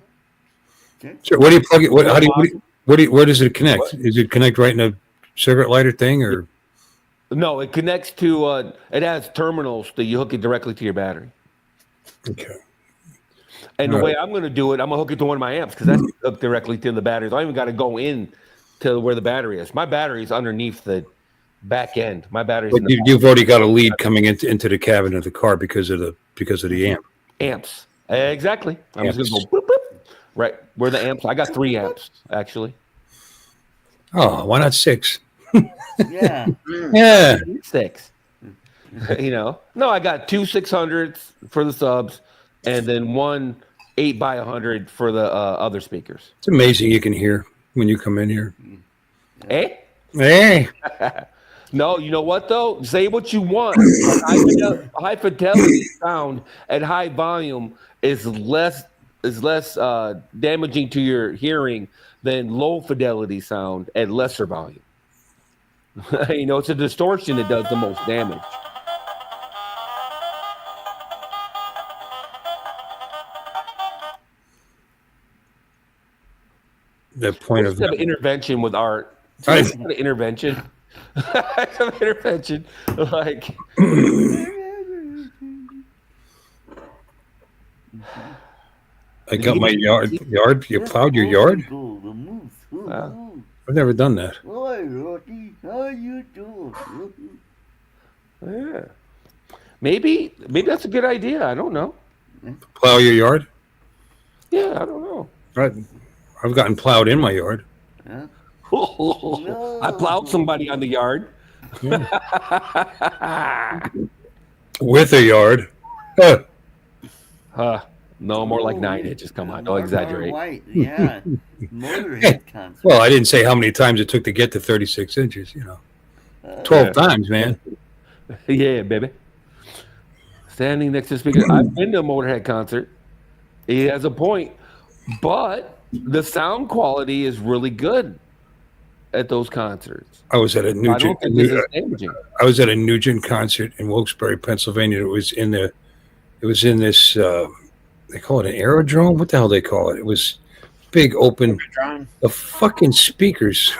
Sure. Where do you plug it? Where does it connect? Does it connect right in a cigarette lighter thing, or? No, it connects to. It has terminals that you hook it directly to your battery. Okay. And the way I'm going to do it, I'm going to hook it to one of my amps because that's hooked directly to the battery. So I don't even got to go in to where the battery is. My battery is underneath the back end. My battery's. But you've already got a lead coming into the cabin of the car because of the amp. Amps. Exactly. I'm just going to go boop, boop, right where the amps. I got 3 amps actually. Oh, why not 6? Yeah. Yeah. 6. No, I got 2 600s for the subs, and then 1 8x100 for the other speakers. It's amazing you can hear when you come in here. Eh? Hey. No, you know what though? Say what you want. High fidelity sound at high volume is less damaging to your hearing than low fidelity sound at lesser volume. It's a distortion that does the most damage. The point of an intervention with art. An intervention. Some intervention. Like I got my yard. You plowed your yard? I've never done that. Hi, Rocky. How you doing? yeah. Maybe that's a good idea. I don't know. Plow your yard? Yeah, I don't know. Right. I've gotten plowed in my yard. Huh? I plowed somebody on the yard. With a yard. No, more like 9 inches. Come on, don't exaggerate. White. Yeah. Motorhead concert. Well, I didn't say how many times it took to get to 36 inches, 12 times, man. Yeah, baby. Standing next to the speaker. I've been to a Motorhead concert. He has a point, but the sound quality is really good at those concerts. I was at a I don't Nugent. think this is damaging. I was at a Nugent concert in Wilkes-Barre, Pennsylvania. It was in this. They call it an aerodrome. What the hell they call it? It was big open. The fucking speakers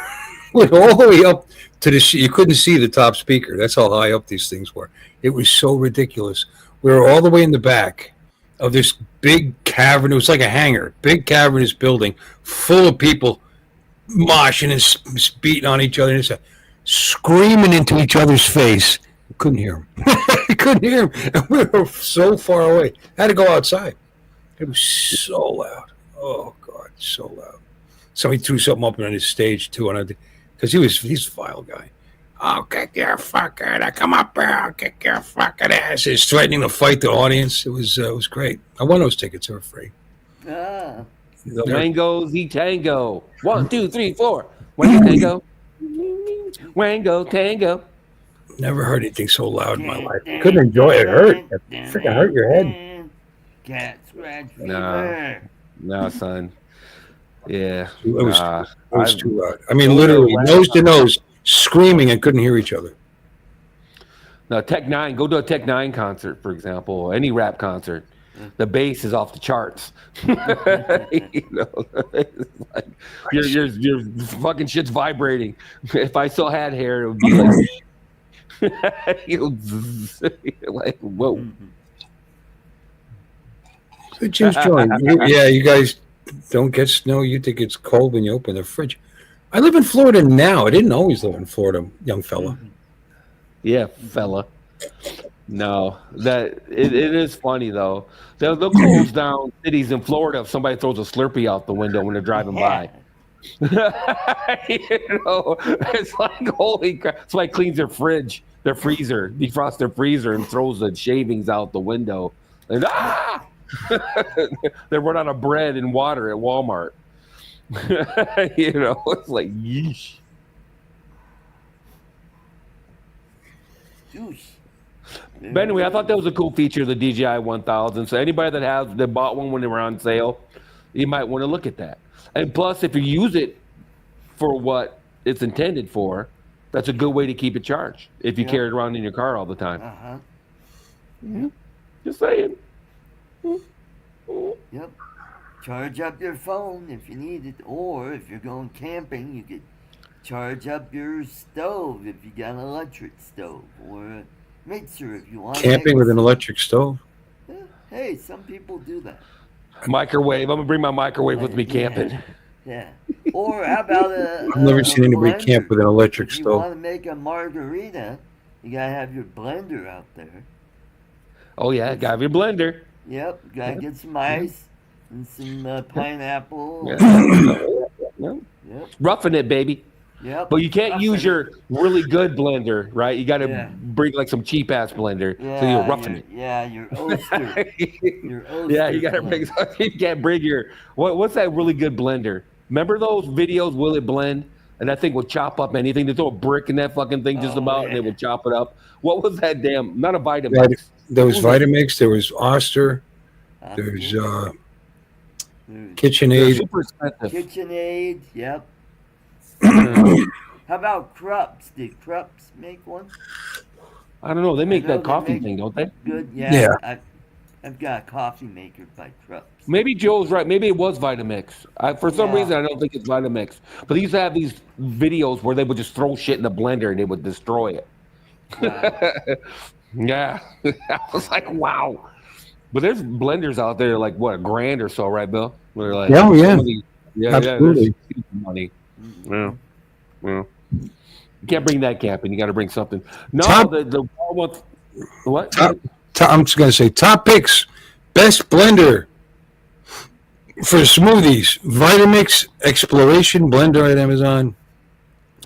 went all the way up to the. You couldn't see the top speaker. That's how high up these things were. It was so ridiculous. We were all the way in the back of this big cavern. It was like a hangar, big cavernous building full of people moshing and beating on each other and screaming into each other's face. I couldn't hear them. I couldn't hear them. And we were so far away. I had to go outside. It was so loud. Oh, God, so loud. Somebody threw something up on his stage, too, because he's a vile guy. I'll kick your fucking, come up here, I'll kick your fucking ass. He's threatening to fight the audience. It was great. I won those tickets. They were free. Ah. Wango Z Tango. 1, 2, 3, 4. Wango Tango. Wango Tango. Never heard anything so loud in my life. Couldn't enjoy it. It hurt. It freaking hurt your head. Cat scratch fever. No, son. Yeah. It was too loud. I mean, literally, nose to nose, screaming and couldn't hear each other. Now, Tech Nine, go to a Tech Nine concert, for example, or any rap concert. The bass is off the charts. You know, it's like your fucking shit's vibrating. If I still had hair, it would be like, like whoa. So Jim's joint. You guys don't get snow. You think it's cold when you open the fridge. I live in Florida now. I didn't always live in Florida, young fella. Yeah, fella. No, that it is funny though. They'll close down cities in Florida if somebody throws a Slurpee out the window when they're driving by. You know, it's like holy crap. Somebody cleans their fridge, their freezer, defrosts their freezer, and throws the shavings out the window. And they run out of bread and water at Walmart. You know, it's like yeesh. But anyway, I thought that was a cool feature of the DJI 1000. So anybody that bought one when they were on sale, you might want to look at that. And plus, if you use it for what it's intended for, that's a good way to keep it charged. If you carry it around in your car all the time. Yeah. Just saying. Yep. Charge up your phone if you need it, or if you're going camping, you could charge up your stove if you got an electric stove, or a mixer if you want. Camping with an electric stove? Yeah. Hey, some people do that. Microwave. I'm gonna bring my microwave with me camping. Yeah. Or how about I've never seen anybody blender? camp with an electric If you stove. want to make a margarita, you gotta have your blender out there. Oh yeah, gotta have your blender. Yep. Gotta get some ice and some pineapple. Yep. Yep. Roughing it, baby. Yep. But you can't use your really good blender, right? You got to bring like some cheap ass blender, so you're roughing it. Yeah, your Oster. Your Oster. Yeah, you got to bring. You can't bring your what's that really good blender? Remember those videos? Will it blend? And that thing will chop up anything. They throw a brick in that fucking thing just about, and it will chop it up. What was that damn? Not a Vitamix. There was Vitamix. There was Oster. There's KitchenAid. Super expensive. KitchenAid. Yep. How about Krups? Did Krups make one? I don't know. They make I know that coffee make thing, don't they? Good. Yeah. I've got a coffee maker by Krups. Maybe Joe's right. Maybe it was Vitamix. For some reason, I don't think it's Vitamix. But they used to have these videos where they would just throw shit in the blender and they would destroy it. Wow. Yeah. I was like, wow. But there's blenders out there like, what, $1,000 or so, right, Bill? Where like, Absolutely. there's money. Yeah. You can't bring that camping. You got to bring something. No, the what? I'm just going to say top picks. Best blender for smoothies. Vitamix Exploration blender at Amazon.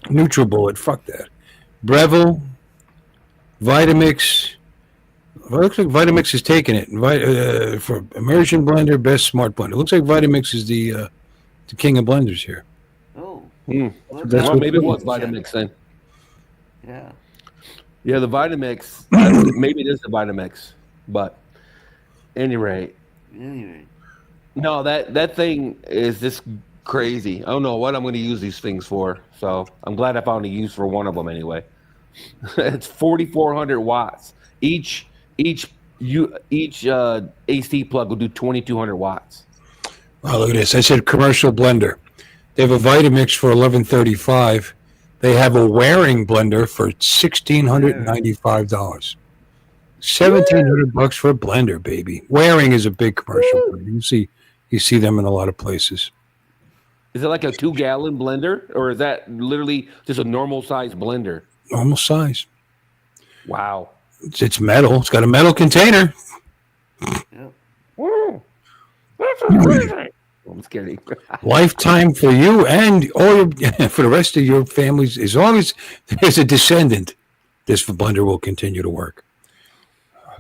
NutriBullet. Fuck that. Breville. Vitamix. Well, it looks like Vitamix is taking it. For immersion blender, best smart blender. It looks like Vitamix is the king of blenders here. Oh. Well, maybe it was Vitamix then. Yeah. Yeah, the Vitamix. Maybe it is the Vitamix. But any rate. Anyway. No, that thing is just crazy. I don't know what I'm going to use these things for. So I'm glad I found a use for one of them anyway. It's 4,400 watts. Each AC plug will do 2,200 watts. Oh, look at this. I said commercial blender. They have a Vitamix for $11.35. They have a wearing blender for $1,695. $1,700 for a blender, baby. Wearing is a big commercial blender. You see them in a lot of places. Is it like a 2-gallon blender, or is that literally just a normal size blender? Normal size. Wow. It's metal. It's got a metal container. Woo. That's amazing. I'm just kidding. Lifetime for you and all for the rest of your families. As long as there's a descendant, this blender will continue to work.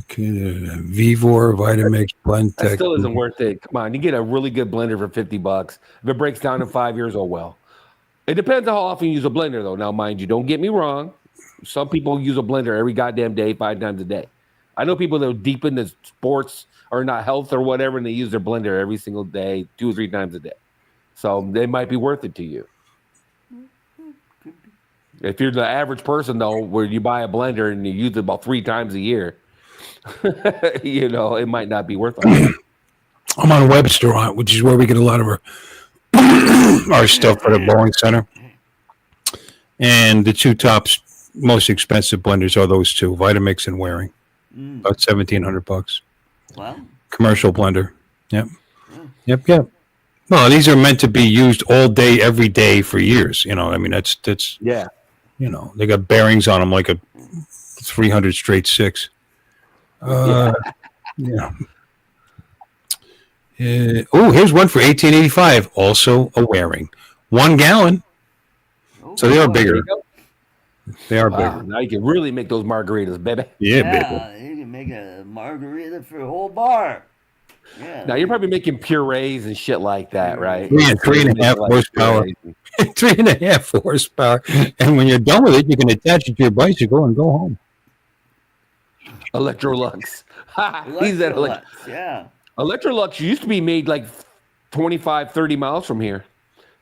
Okay, Vivor, Vitamix, Blend Tech. That still isn't worth it. Come on, you get a really good blender for $50. If it breaks down in 5 years, oh well. It depends on how often you use a blender, though. Now, mind you, don't get me wrong. Some people use a blender every goddamn day, 5 times a day. I know people that are deep into sports or not health or whatever, and they use their blender every single day, 2 or 3 times a day. So they might be worth it to you. If you're the average person, though, where you buy a blender and you use it about 3 times a year, it might not be worth it. I'm on Webster, which is where we get a lot of our stuff for the bowling center. And the two tops, most expensive blenders are those two, Vitamix and Waring. About $1,700. Wow. Commercial blender. Yep. Yep. Well, these are meant to be used all day, every day for years. I mean, that's yeah. They got bearings on them like a 300 straight 6. Yeah. Here's one for $18.85. Also a Waring, 1 gallon. So they are bigger. They are bigger. Now you can really make those margaritas, baby. Yeah, baby. You can make a margarita for a whole bar. Yeah. Now you're probably making purees and shit like that, right? Yeah, 3.5 horsepower. 3.5 horsepower. And when you're done with it, you can attach it to your bicycle and go home. Electrolux. He's at Electrolux, yeah. Electrolux used to be made like 25, 30 miles from here.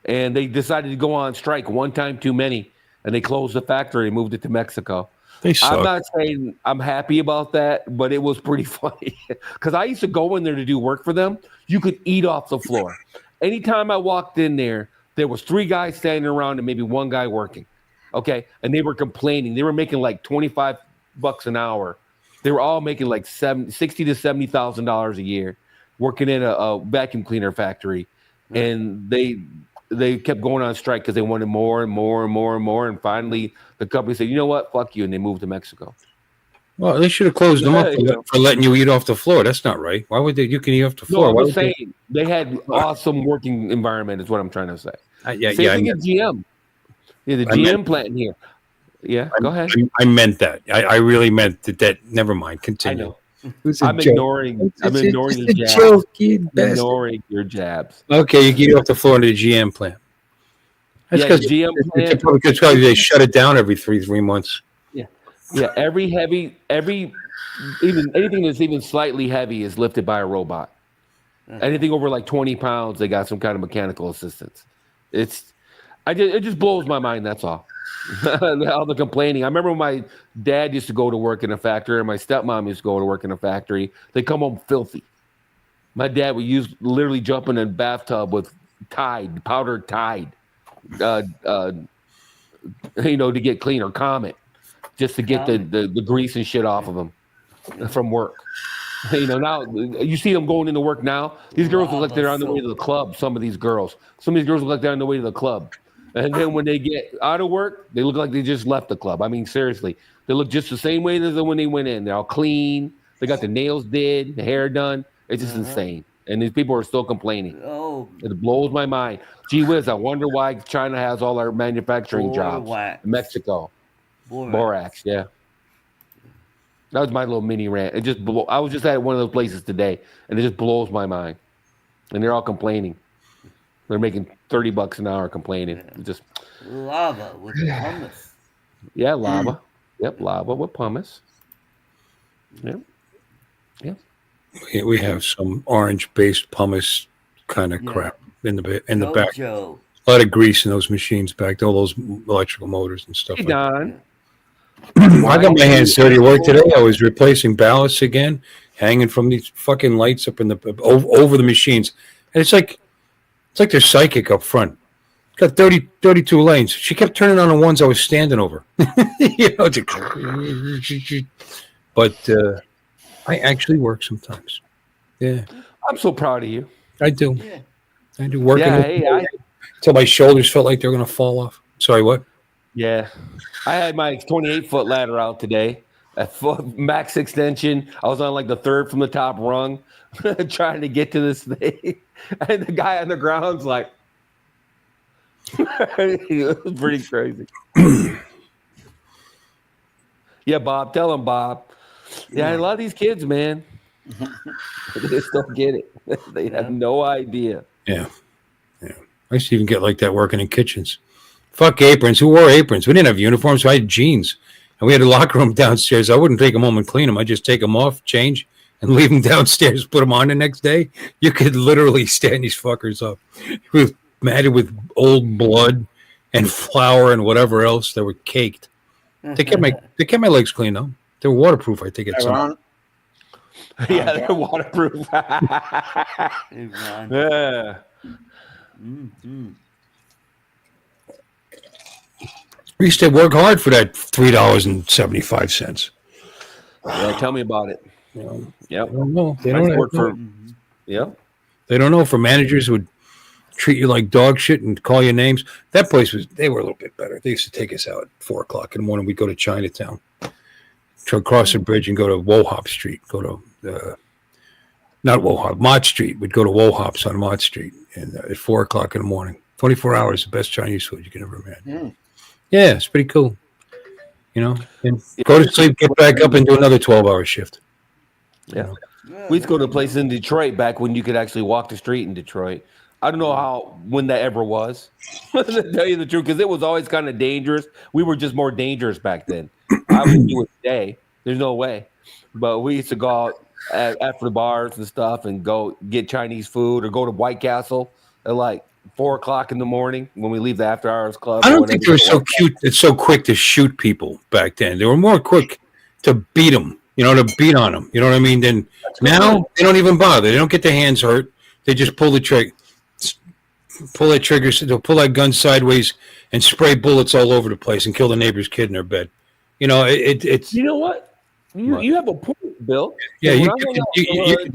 And they decided to go on strike one time too many. And they closed the factory and moved it to Mexico. They suck. I'm not saying I'm happy about that, but it was pretty funny. Because I used to go in there to do work for them. You could eat off the floor. Anytime I walked in there was 3 guys standing around and maybe 1 guy working. Okay? And they were complaining. They were making like $25 an hour. They were all making like $60,000 to $70,000 a year, working in a vacuum cleaner factory. And they kept going on strike because they wanted more and more and more and more. And finally, the company said, you know what? Fuck you. And they moved to Mexico. Well, they should have closed them up for letting you eat off the floor. That's not right. Why would they? You can eat off the floor. No, I'm saying they had awesome working environment is what I'm trying to say. Same thing at GM. Yeah, the GM plant in here. Yeah, go ahead. I meant that. I really meant that. Never mind. Continue. I know. I'm ignoring your jabs. Ignoring your jabs. Okay, you get off the floor into the GM plant. That's because GM plant. Because they shut it down every three months. Yeah. Even anything that's even slightly heavy is lifted by a robot. Anything over like 20 pounds, they got some kind of mechanical assistance. It just blows my mind. That's all. All the complaining. I remember when my dad used to go to work in a factory, and my stepmom used to go to work in a factory. They come home filthy. My dad would literally jump in a bathtub with powdered Tide, to get clean, or Comet, just to get the grease and shit off of them from work. Now you see them going into work now. These girls look like they're on the way to the club. Some of these girls look like they're on the way to the club. And then when they get out of work, they look like they just left the club. I mean, seriously. They look just the same way as when they went in. They're all clean. They got their nails did, the hair done. It's just insane. And these people are still complaining. Oh. It blows my mind. Gee whiz, I wonder why China has all our manufacturing jobs. Mexico. Borax, yeah. That was my little mini rant. I was just at one of those places today, and it just blows my mind. And they're all complaining. They're making $30 an hour complaining. Yeah. Just lava with hummus. Yeah, lava. Yep, lava with pumice. Yep. We have some orange-based pumice kind of Yeah. crap in the back. Jojo. A lot of grease in those machines back, all those electrical motors and stuff Hey, like that. Don. I got my hands dirty at work today. I was replacing ballasts again, hanging from these fucking lights up in the over the machines, and it's like they're psychic up front. Got 32 lanes. She kept turning on the ones I was standing over. You know, but I actually work sometimes. Yeah, I'm so proud of you. I do. Yeah. I do working Yeah, hey, until my shoulders felt like they were going to fall off. Sorry, what? Yeah, I had my 28-foot ladder out today at max extension. I was on like the third from the top rung, trying to get to this thing, and the guy on the ground's like, it was pretty crazy. Yeah, Bob, tell him, Bob. Yeah, a lot of these kids, man, they just don't get it. They have no idea. Yeah. I used to even get like that working in kitchens. Fuck aprons. Who wore aprons? We didn't have uniforms, so I had jeans. And we had a locker room downstairs. I wouldn't take them home and clean them. I'd just take them off, change, and leave them downstairs, put them on the next day. You could literally stand these fuckers up. It was matted with old blood and flour and whatever else. They were caked. They kept my legs clean, though. They were waterproof, I think. It's Yeah, they're waterproof. Hey, Ron. Yeah. Mm-hmm. We used to work hard for that $3.75. Yeah, tell me about it. You know, Yep. I don't know. They I don't, work for. Yep. they don't know if managers would treat you like dog shit and call you names. That place they were a little bit better. They used to take us out at 4 o'clock in the morning. We'd go to Chinatown, to cross the bridge and go to Wohop Street. Go to, not Wohop, Mott Street. We'd go to Wohop's on Mott Street and at 4 o'clock in the morning. 24 hours, the best Chinese food you can ever imagine. Yeah, it's pretty cool. You know, and go to sleep, get back up and do another 12-hour shift. Yeah. We used to go to a place in Detroit back when you could actually walk the street in Detroit. I don't know when that ever was, to tell you the truth, because it was always kind of dangerous. We were just more dangerous back then. I would do it today. There's no way. But we used to go out after the bars and stuff and go get Chinese food or go to White Castle at like 4 o'clock in the morning when we leave the after hours club. I don't think they were so cute. It's so quick to shoot people back then. They were more quick to beat them, to beat on them. You know what I mean? Then now they don't even bother. They don't get their hands hurt. They just pull the trigger, pull that trigger, they'll pull that gun sideways and spray bullets all over the place and kill the neighbor's kid in their bed. It's. You know what? You have a point, Bill. Yeah, you could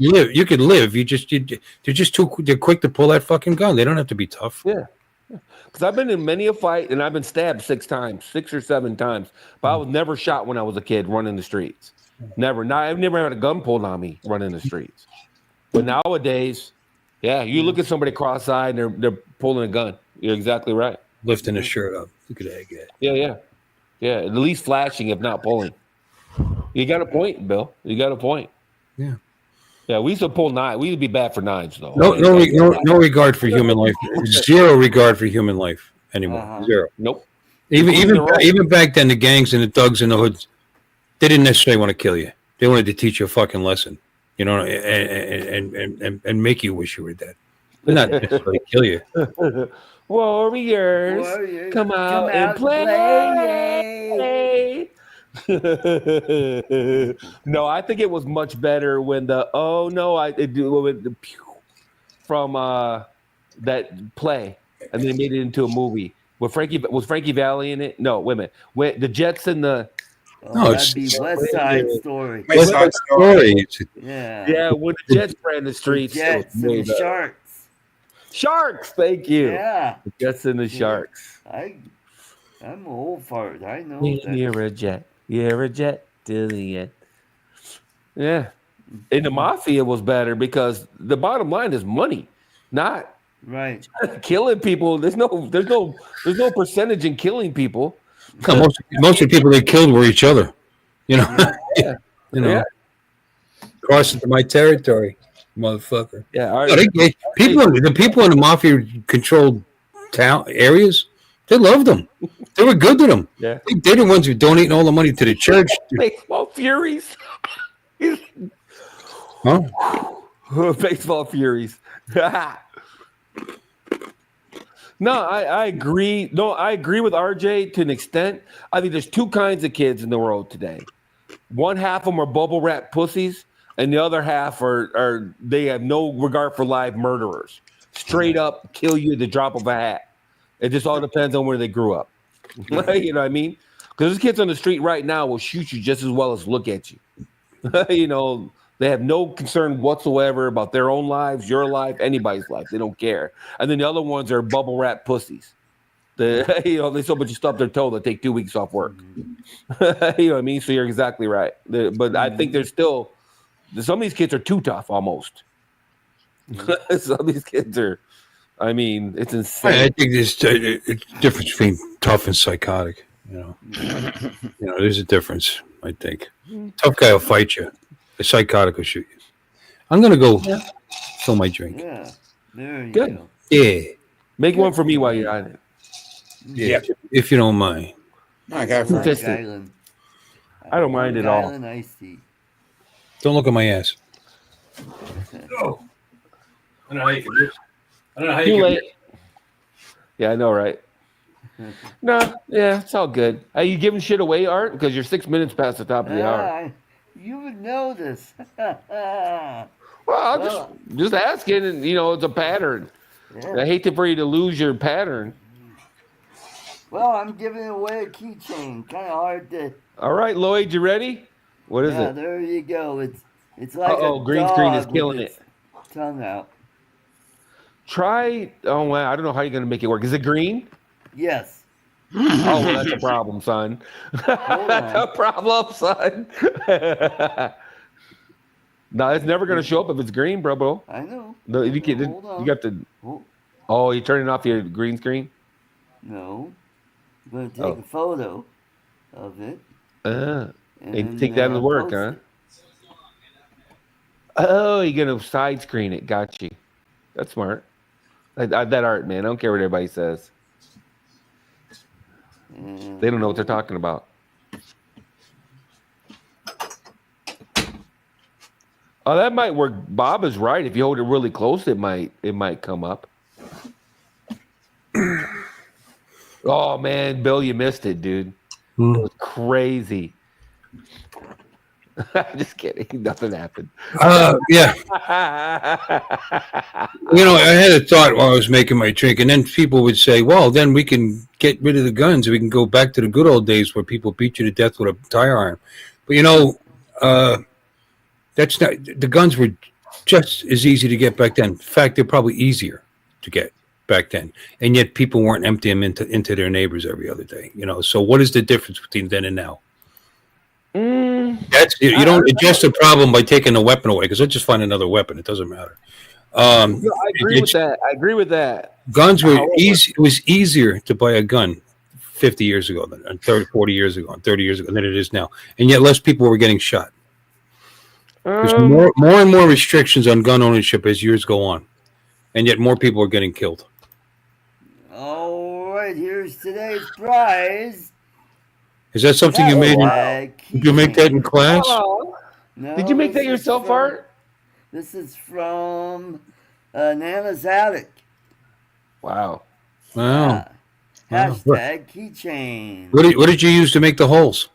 live. You could live. They're just they're quick to pull that fucking gun. They don't have to be tough. Yeah. Because I've been in many a fight and I've been stabbed 6 or 7 times. But I was never shot when I was a kid running the streets. Never. I've never had a gun pulled on me running the streets. But nowadays, yeah, you look at somebody cross-eyed and they're pulling a gun. You're exactly right. Lifting his shirt up. Look at that guy. Yeah. Yeah, at least flashing, if not pulling. You got a point, Bill. You got a point. Yeah. Yeah, we used to pull knives. We used to be bad for knives, though. No regard for human life. Zero regard for human life anymore. Zero. Nope. Even back then, the gangs and the thugs and the hoods, they didn't necessarily want to kill you. They wanted to teach you a fucking lesson, and make you wish you were dead. But not necessarily kill you. Warriors, come out and play. No, I think it was much better when from that play, and they made it into a movie. Was Frankie Valli in it? No, wait a minute. The Jets and the that'd be West Side Story. West Side Story. Yeah, when the Jets ran the streets, Jets and the Sharks. Sharks, thank you. Yeah, The Jets and the Sharks. I'm an old fart. I know that. You're a jet. You're a jet to the end. Yeah. And the mafia was better because the bottom line is money, not Right. killing people. There's no percentage in killing people. No, most of the people they killed were each other. Yeah. Cross into my territory, motherfucker. Yeah. All No, right. the people in the mafia controlled town areas. They loved them. They were good to them. Yeah. They're the ones who donating all the money to the church. Baseball Furies. Huh? Baseball Furies. No, I agree. No, I agree with RJ to an extent. I think there's two kinds of kids in the world today. One half of them are bubble wrap pussies, and the other half are they have no regard for life murderers. Straight up kill you at the drop of a hat. It just all depends on where they grew up. You know what I mean? Because those kids on the street right now will shoot you just as well as look at you. They have no concern whatsoever about their own lives, your life, anybody's life. They don't care. And then the other ones are bubble wrap pussies. They so much stuff their toe that take 2 weeks off work. You know what I mean? So you're exactly right. But I think there's still some of these kids are too tough almost. Some of these kids are. I mean, it's insane. I think there's a difference between tough and psychotic. There's a difference. I think tough guy will fight you. A psychotic will shoot you. I'm gonna go fill my drink. Yeah. There you Good. go. Yeah, Make one for me while you're on it. yeah. If you don't mind. I got Long Fist it. Island. I don't mind at Long all. Island iced tea. Don't look at my ass. No. I don't know how you can do. I don't know how Too late. Yeah, I know, right? No, yeah, it's all good. Are you giving shit away, Art? Because you're 6 minutes past the top of the hour. You would know this. Well, I'm just asking, and it's a pattern. Yeah. I hate for you to lose your pattern. Well, I'm giving away a keychain. Kind of hard to. All right, Lloyd, you ready? What is Yeah, it? there you go. It's like a Green screen is dog killing with it. its tongue out. Try. Oh, well, I don't know how you're going to make it work. Is it green? Yes. Oh, well, that's a problem, son. That's a problem, son. No, it's never going to show up if it's green, bro. I know. No, you can't. Hold on. You got to. Oh, Oh, you're turning off your green screen? no. I'm going to take a photo of it. And And take that to work, post huh? it. Oh, you're going to side screen it. Got you. That's smart. That Art, man. I don't care what everybody says. And They don't know what they're talking about. Oh, that might work. Bob is right. If you hold it really close, it might come up. Oh man, Bill, you missed it, dude. It was crazy. Just kidding. Nothing happened. Yeah. I had a thought while I was making my drink, and then people would say, well, then we can get rid of the guns. We can go back to the good old days where people beat you to death with a tire iron. But, that's not, the guns were just as easy to get back then. In fact, they're probably easier to get back then. And yet people weren't emptying them into their neighbors every other day. So what is the difference between then and now? You don't address the problem by taking the weapon away, because they'll just find another weapon. It doesn't matter. I agree with that. Guns were easy. It was easier to buy a gun 50 years ago than 30, 40 years ago, and 30 years ago than it is now. And yet less people were getting shot. There's more and more restrictions on gun ownership as years go on. And yet more people are getting killed. All right, here's today's prize. Is that something you made? Did you make that in class? No, Did you make that this is yourself, from- Art? This is from Nana's Attic. Wow. Wow. Hashtag keychain. What did you use to make the holes?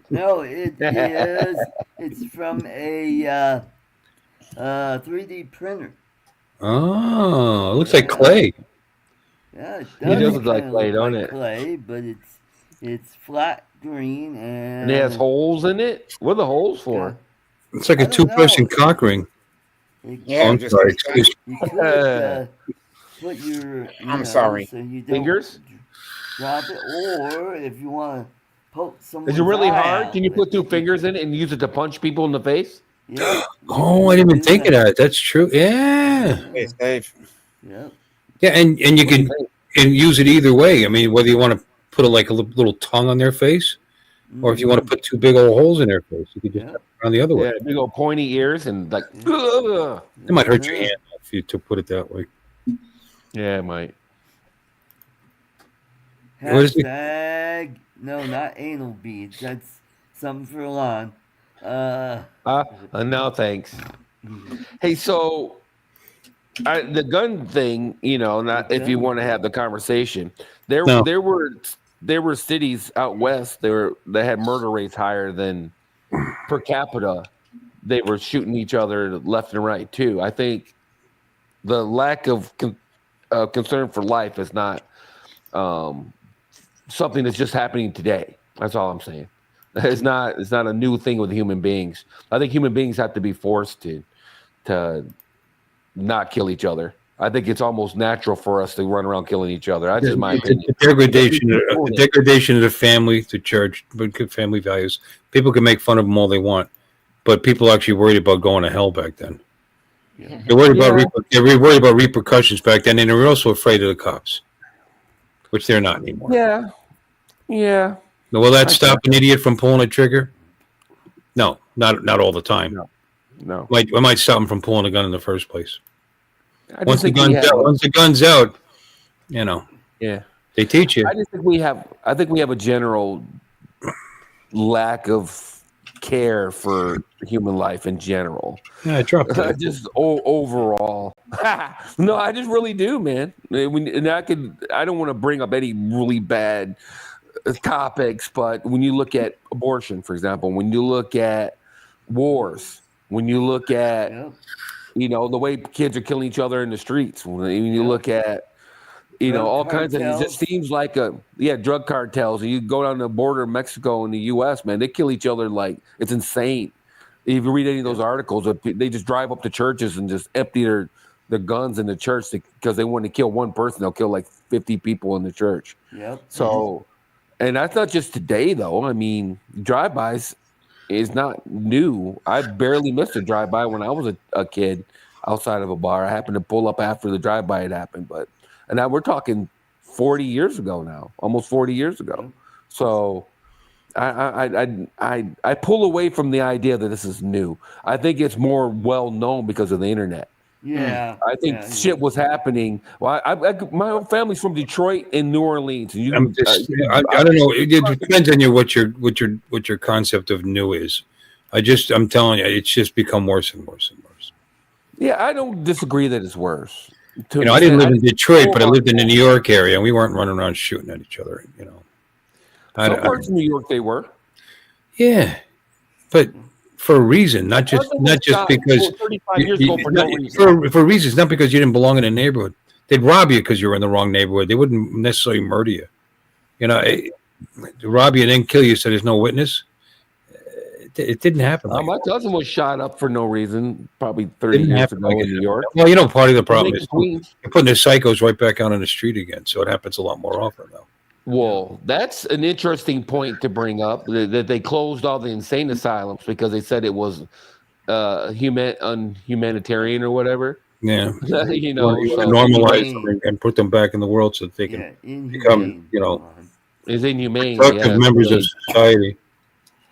No, it is. It's from a 3D printer. Oh, it looks like clay. Yeah, it It does does look like kinda clay, look don't like it? clay, but it's flat green And it has holes in it? What are the holes for? It's like I a don't two-person know. cock ring. Yeah, I'm just sorry. Excuse You could put your sorry. so you don't Fingers? drop it, or if you want to poke someone. Is it really hard? Can you put two fingers in it and use it to punch people in the face? Yeah. Oh, I didn't even think of that. That's true. Yeah. Hey, Dave. Yep. Yeah, and you can use it either way. I mean, whether you want to put like a little tongue on their face, or if you want to put two big old holes in their face, you could just turn around the other way. Yeah, big old pointy ears and like. It might hurt your hand if you to put it that way. Yeah, it might. What is it? Hashtag no, not anal beads. That's something for Alon. No, thanks. Hey, so The gun thing, not if you want to have the conversation. There No. there were cities out west that had murder rates higher than per capita. They were shooting each other left and right too. I think the lack of concern for life is not something that's just happening today. That's all I'm saying. It's not a new thing with human beings. I think human beings have to be forced to not kill each other. I think it's almost natural for us to run around killing each other. That's just my opinion. The degradation of the family, the church, good family values. People can make fun of them all they want, but people are actually worried about going to hell back then. Yeah. They're worried about repercussions back then, and they were also afraid of the cops, which they're not anymore. Yeah. Yeah. Now, will that stop an idiot from pulling a trigger? No, not all the time. No. It might stop him from pulling a gun in the first place. Once the gun's out, yeah, they teach you. I just think we have a general lack of care for human life in general. Yeah, I dropped it. Just overall. No, I just really do, man. I don't want to bring up any really bad topics, but when you look at abortion, for example, when you look at wars, when you look at the way kids are killing each other in the streets, when you look at all kinds of, it just seems like drug cartels. And you go down the border of Mexico and the U.S., man, they kill each other like it's insane. If you read any of those articles, they just drive up to churches and just empty their guns in the church because they want to kill one person. They'll kill like 50 people in the church. Yep. So, and that's not just today, though. I mean, drive-bys is not new. I barely missed a drive-by when I was a kid outside of a bar. I happened to pull up after the drive-by had happened, and now we're talking 40 years ago now, almost 40 years ago. So I pull away from the idea that this is new. I think it's more well known because of the internet. Yeah. I think shit was happening. Well, my whole family's from Detroit and New Orleans. And I don't know. It depends on what your concept of new is. I'm telling you, it's just become worse and worse and worse. Yeah, I don't disagree that it's worse. I didn't live in Detroit, but I lived in the New York area, and we weren't running around shooting at each other. Some parts of New York they were. Yeah, but for a reason, not just because 35 years ago for no reason. For reasons, not because you didn't belong in a neighborhood. They'd rob you because you were in the wrong neighborhood. They wouldn't necessarily murder you. To rob you and then kill you so there's no witness. It didn't happen. My cousin was shot up for no reason, probably 30 years ago in New York. Well, part of the problem is you're putting the psychos right back out on the street again, so it happens a lot more often now. Well, that's an interesting point to bring up, that they closed all the insane asylums because they said it was unhumanitarian or whatever. Yeah. Normalize them and put them back in the world so that they can become, is inhumane. Productive members of society.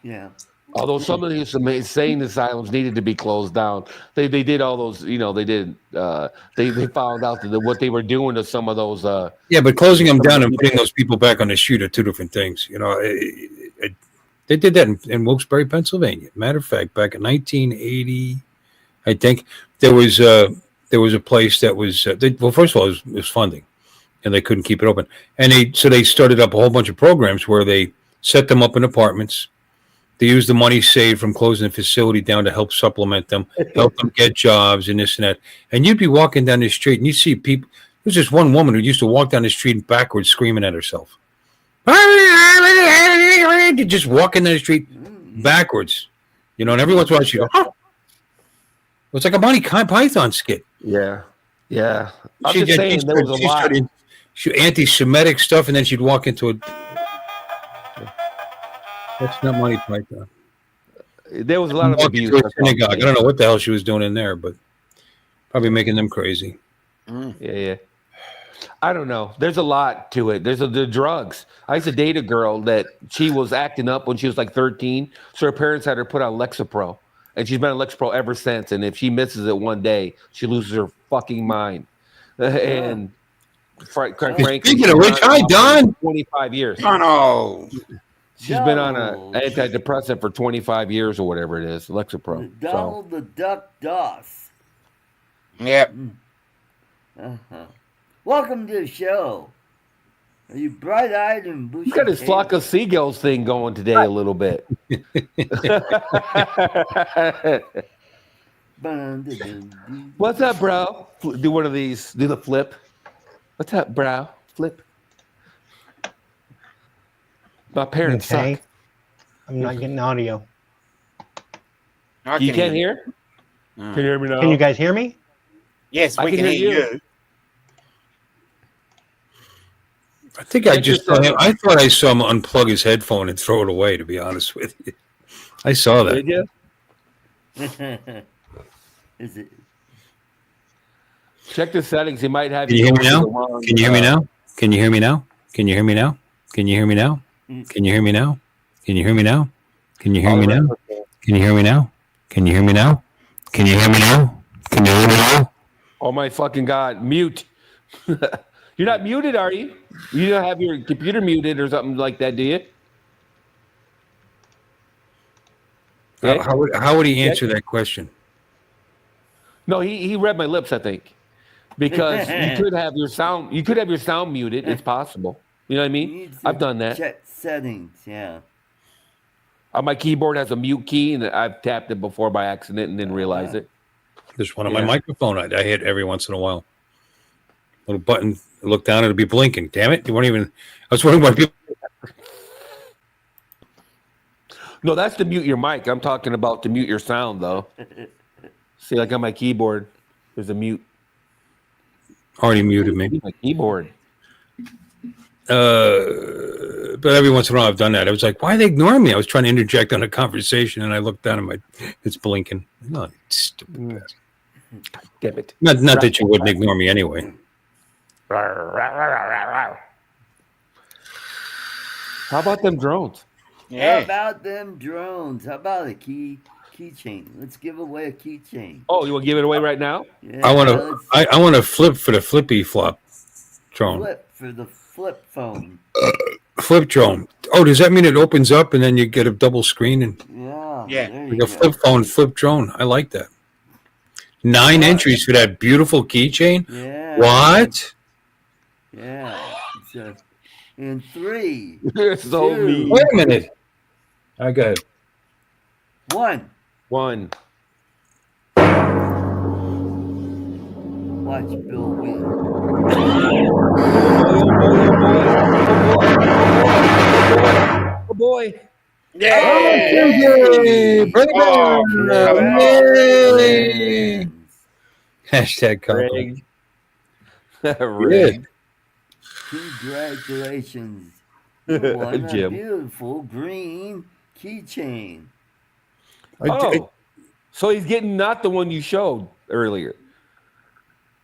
Yeah. Although some of these insane asylums needed to be closed down, they did all those. They did. They found out that what they were doing to some of those. But closing them down and putting those people back on the street are two different things. They did that in Wilkes-Barre, Pennsylvania. Matter of fact, back in 1980, I think there was a place that was first of all, it was funding, and they couldn't keep it open, and they started up a whole bunch of programs where they set them up in apartments. They use the money saved from closing the facility down to help supplement them, help them get jobs and this and that. And you'd be walking down the street and you'd see people. There's this one woman who used to walk down the street backwards screaming at herself. Just walking down the street backwards. And every once in a while she'd go, huh? It's like a Monty Python skit. Yeah. Yeah. I'm just saying there was a lot. Anti-Semitic stuff, and then she'd walk into a... That's not Monty Python. There was a lot of abuse. Synagogue. I don't know what the hell she was doing in there, but probably making them crazy. Yeah. I don't know. There's a lot to it. There's the drugs. I used to date a girl that she was acting up when she was like 13, so her parents had her put on Lexapro, and she's been on Lexapro ever since. And if she misses it one day, she loses her fucking mind. And quite frankly, speaking of which, hi Don. 25 years. Oh no. She's been on an antidepressant for 25 years or whatever it is, Lexapro. Donald the Duck Doss. Yep. Uh-huh. Welcome to the show. Are you bright-eyed and bushy? He's got his flock of seagulls thing going today a little bit. What's up, bro? Do one of these. Do the flip. What's up, bro? Flip. My parents Okay. suck. I'm not getting audio. I You can can't hear. hear? Can you hear me now? Can you guys hear me? Yes, I we can can hear hear you. you. I think I Check just this saw out. him. I thought I saw him unplug his headphone and throw it away. To be honest with you, I saw that. Did you? Is it? Check the settings. He might have Can you hear me going to now? the wrong, Can you hear me now? Can you hear me now? Can you hear me now? Can you hear me now? Can you hear me now? Can you hear me now? Can you hear me now? Can you hear me now? Can you hear me now? Can you hear me now? Can you hear me now? Oh my fucking god! Mute. You're not muted, are you? You don't have your computer muted or something like that, do you? Okay. How would he answer that question? No, he read my lips, I think, because you could have your sound. You could have your sound muted. It's possible. You know what I You mean? need to I've done that. Check settings. Yeah. My keyboard has a mute key, and I've tapped it before by accident and didn't realize it. There's one on Yeah. my microphone. I hit every once in a while. Little button. I look down, it'll be blinking. Damn it! You weren't even. I was wondering why people. No, that's to mute your mic. I'm talking about to mute your sound, though. See, like on my keyboard, there's a mute. Already muted me. My keyboard. But every once in a while I've done that. I was like, why are they ignoring me? I was trying to interject on a conversation, and I looked down and it's blinking. Oh, stupid bastard. Damn it. Not that you wouldn't ignore me anyway. How about them drones? How Yeah. about them drones? How about a keychain? Let's give away a keychain. Oh, you want to give it away right now? Yeah, I want let's to. I want to flip for the flippy flop drone. flip for the flip phone. Flip drone. Oh, does that mean it opens up and then you get a double screen and Yeah. Yeah. There you like go. a flip phone, flip drone? I like that. 9 entries for that beautiful keychain. Yeah. What? Yeah. It's in 3, You're so Dude. mean. Wait a minute. I got it. 1. One. Watch Bill win. Oh boy. Yeah. Yay! Oh, Yay! Hashtag compliment. Rigged. Yeah. Rigged. Congratulations. You won a Jim. beautiful green keychain. Oh. So he's getting not the one you showed earlier.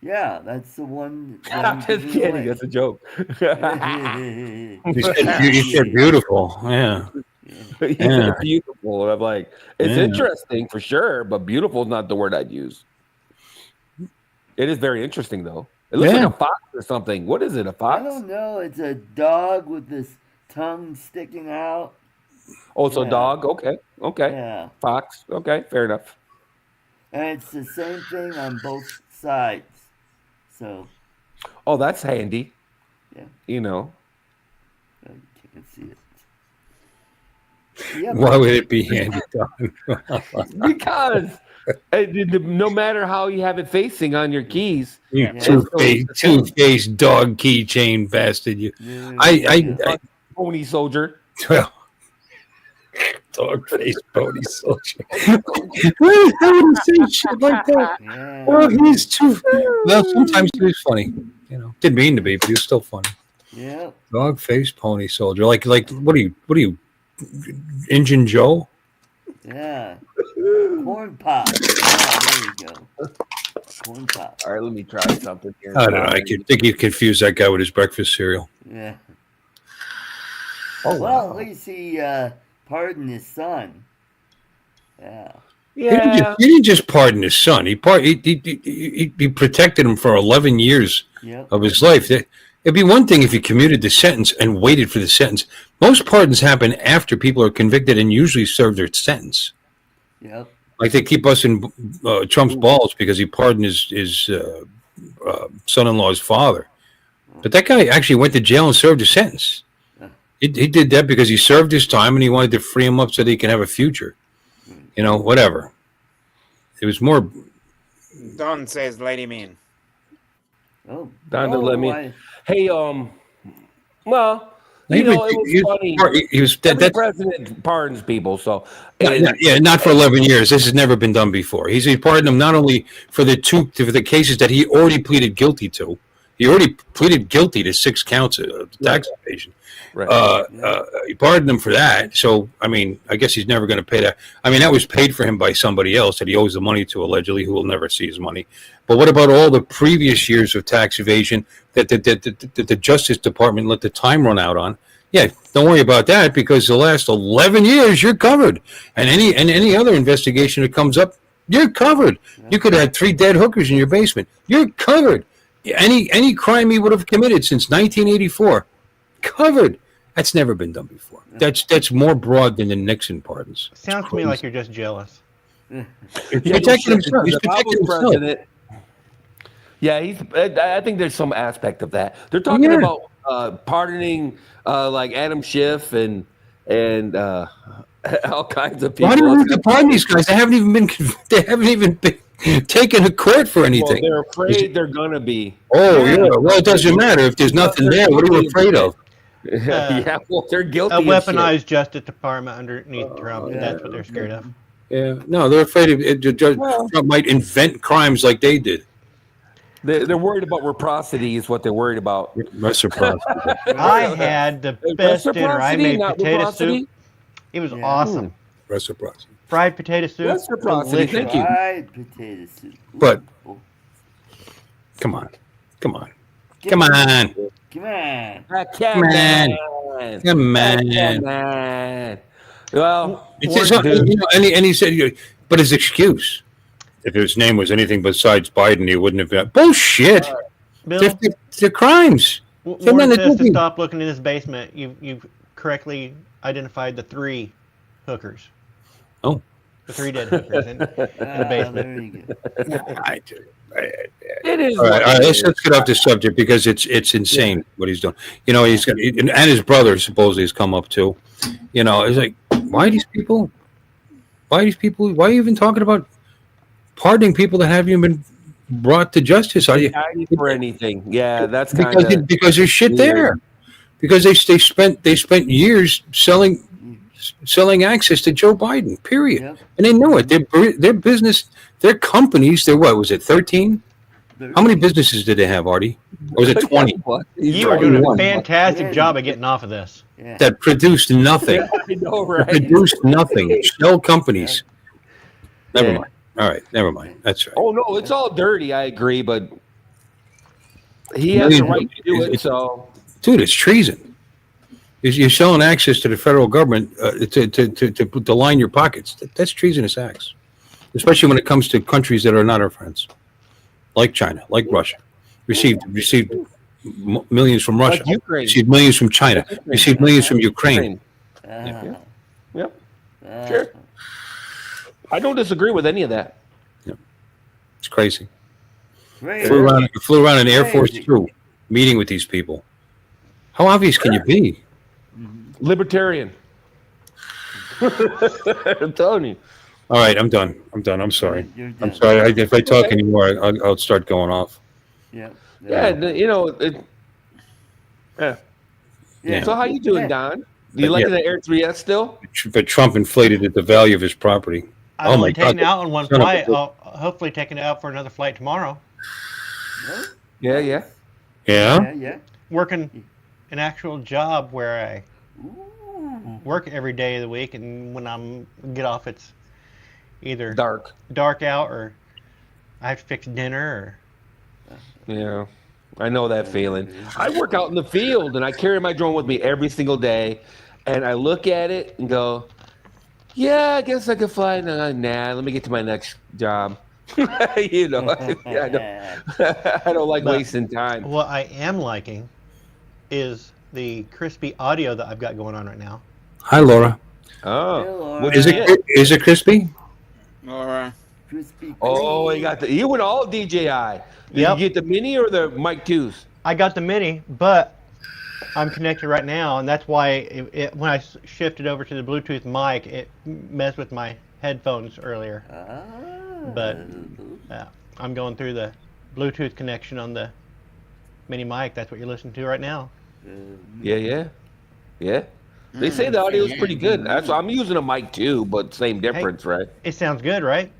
Yeah, that's the one. that I'm just giving kidding. away. That's a joke. You said beautiful. Yeah. He Yeah. said beautiful. And I'm like, it's Yeah. interesting for sure, but beautiful is not the word I'd use. It is very interesting, though. It looks Yeah. like a fox or something. What is it, a I fox? don't know. It's a dog with this tongue sticking out. Oh, it's a Yeah. dog? Okay. Okay. Yeah. Fox. Okay. Fair enough. And it's the same thing on both sides. So, Oh, that's handy. Yeah. You know. you can see it. Yeah, Why would it be handy, Don? Because no matter how you have it facing on your keys, You Yeah. two-faced dog keychain bastard. You. yeah, I pony soldier. well, dog-faced pony soldier. How would he say shit like that? yeah. Well, he's too. Well, sometimes he was funny. You know, didn't mean to be, but he was still funny. Yeah. Dog-faced pony soldier. Like, what are you, Injun Joe? Yeah. Corn pop. Oh, there you go. Corn pop. All right, let me try something here. I don't know. I think you confused that guy with his breakfast cereal. Yeah. Oh, Well, wow. at least he pardoned his son. Yeah. Yeah. He didn't just pardon his son. He protected him for 11 years Yep. of his life. It'd be one thing if you commuted the sentence and waited for the sentence. Most pardons happen after people are convicted and usually serve their sentence. Yep. Like they keep busting Trump's balls because he pardoned his son-in-law's father. But that guy actually went to jail and served a sentence. He did that because he served his time and he wanted to free him up so that he can have a future. You know, whatever. It was more. Don says, "Lady mean." Oh, Down to let me. I- Hey, well, He you know, was- it was he was- funny. he was Every that, president pardons people, so not for 11 years. This has never been done before. He pardoned him not only for the cases that he already pleaded guilty to. He already pleaded guilty to 6 counts of tax evasion. right. He pardoned him for that. So, I mean, I guess he's never going to pay that. I mean, that was paid for him by somebody else that he owes the money to, allegedly, who will never see his money. But what about all the previous years of tax evasion that the Justice Department let the time run out on? Yeah, don't worry about that because the last 11 years you're covered, and any other investigation that comes up, you're covered. You could have 3 dead hookers in your basement. You're covered. Any crime he would have committed since 1984, covered. That's never been done before. That's more broad than the Nixon pardons. Sounds to me like you're just jealous. He's protecting himself. He's If I protecting was himself. president, yeah, I think there's some aspect of that. They're talking Yeah. about pardoning like Adam Schiff and all kinds of people. Why do we have to pardon these guys? They haven't even been taken to court for Well, anything. they're afraid they're gonna be. Oh yeah. Well, it doesn't matter if there's nothing there. What are you afraid of? Yeah, well, they're guilty. A of shit. weaponized Justice Department underneath Trump. That's what they're scared of. Yeah. No, they're afraid of it. Trump might invent crimes like they did. They're worried about reciprocity is what they're worried about. Reciprocity. I had the best dinner. I Reciprocity, made not potato reciprocity? soup. It was Yeah. awesome. Reciprocity. Fried potato soup. Reciprocity, delicious. thank you. Fried potato soup. But- Ooh. Come on. Come on. Come on. Come on. Come on. Come on. Come on. Well, It's just, and he said, but his excuse, if his name was anything besides Biden, he wouldn't have been. Bullshit. Bill, They're crimes. They're Warren not says to looking- stop looking in this basement. You've correctly identified the 3 hookers. Oh. The 3 dead hookers in the basement. There you go. it is. All right, what all right. it Let's is. get off this subject because it's insane what he's doing. You know, he's got and his brother supposedly has come up too. You know, it's like why are these people? Why are you even talking about pardoning people that haven't even been brought to justice? Are you Hiding for anything? Yeah, that's kind of because there's shit there. Because they spent years selling access to Joe Biden. Period. Yep. And they knew it. Their business, their companies. Their what was it? 13? How many businesses did they have, Artie? Or was it 20? What? You are doing a 21. fantastic job of getting off of this. Yeah. That produced nothing. I know, right? Produced nothing. Shell companies. Never Yeah. mind. All right, never mind. That's right. Oh no, it's all dirty. I agree, but he has the right to do it. So Dude, it's treason. You're selling access to the federal government to line your pockets. That's treasonous acts, especially when it comes to countries that are not our friends, like China, like Russia. Received millions from Russia. like Ukraine. Received millions from China. Received millions from Ukraine. Uh-huh. Yep. Uh-huh. Sure. I don't disagree with any of that. It's crazy. Right. Flew around an Air Force Crazy. crew meeting with these people. How obvious can you be? Libertarian. I'm telling you. All right, I'm done. I'm sorry. You're I'm done. sorry. If I talk anymore, I'll start going off. Yeah. Yeah, you know. Yeah. Yeah. So how you doing, Yeah. Don? Do you like the Air 3S still? But Trump inflated the value of his property. I've Oh my only taken God. it out on one Son of a flight. bitch. I'll hopefully taking it out for another flight tomorrow. Yeah. Yeah. Yeah. Yeah. Working an actual job where I Ooh. work every day of the week, and when I'm get off, it's either dark out or I have to fix dinner Yeah. I know that feeling. I work out in the field and I carry my drone with me every single day, and I look at it and go, "Yeah, I guess I could fly." Nah, let me get to my next job. You know, I don't like But- wasting time. or what I am liking is the crispy audio that I've got going on right now. Hi, Laura. Oh, Hello. what Is it crispy? Or crispy. Oh, clean. you got you went all DJI. Did Yep. you get the mini or the Mic 2s? I got the mini, but I'm connected right now, and that's why when I shifted over to the Bluetooth mic, it messed with my headphones earlier. But I'm going through the Bluetooth connection on the mini mic. That's what you're listening to right now. Yeah. They say the audio is pretty good. That's why I'm using a mic too, but same difference, right? It sounds good, right?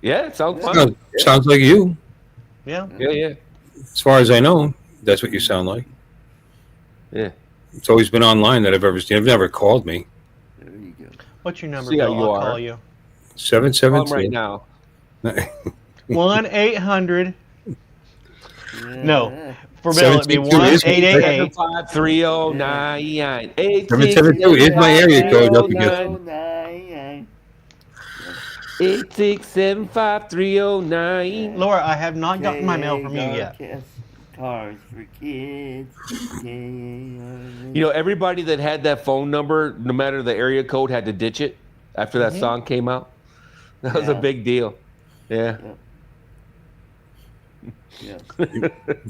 Yeah, it sounds fun. Sounds like you. Yeah. Yeah. As far as I know, that's what you sound like. Yeah. It's always been online that I've ever seen. I've never called me. There you go. What's your number, See how Bill? you I'll are. call you. Call 'em 772. right now. 1-800. No. For Bill, it'd be 772 is- 1-888-530-99. 772 is my area code. Don't forget. 9. 8675309. Laura, I have not gotten my mail from you yet. Cars for kids. You know, everybody that had that phone number, no matter the area code, had to ditch it after that song came out. That was a Yeah. big deal. Yeah. Yeah.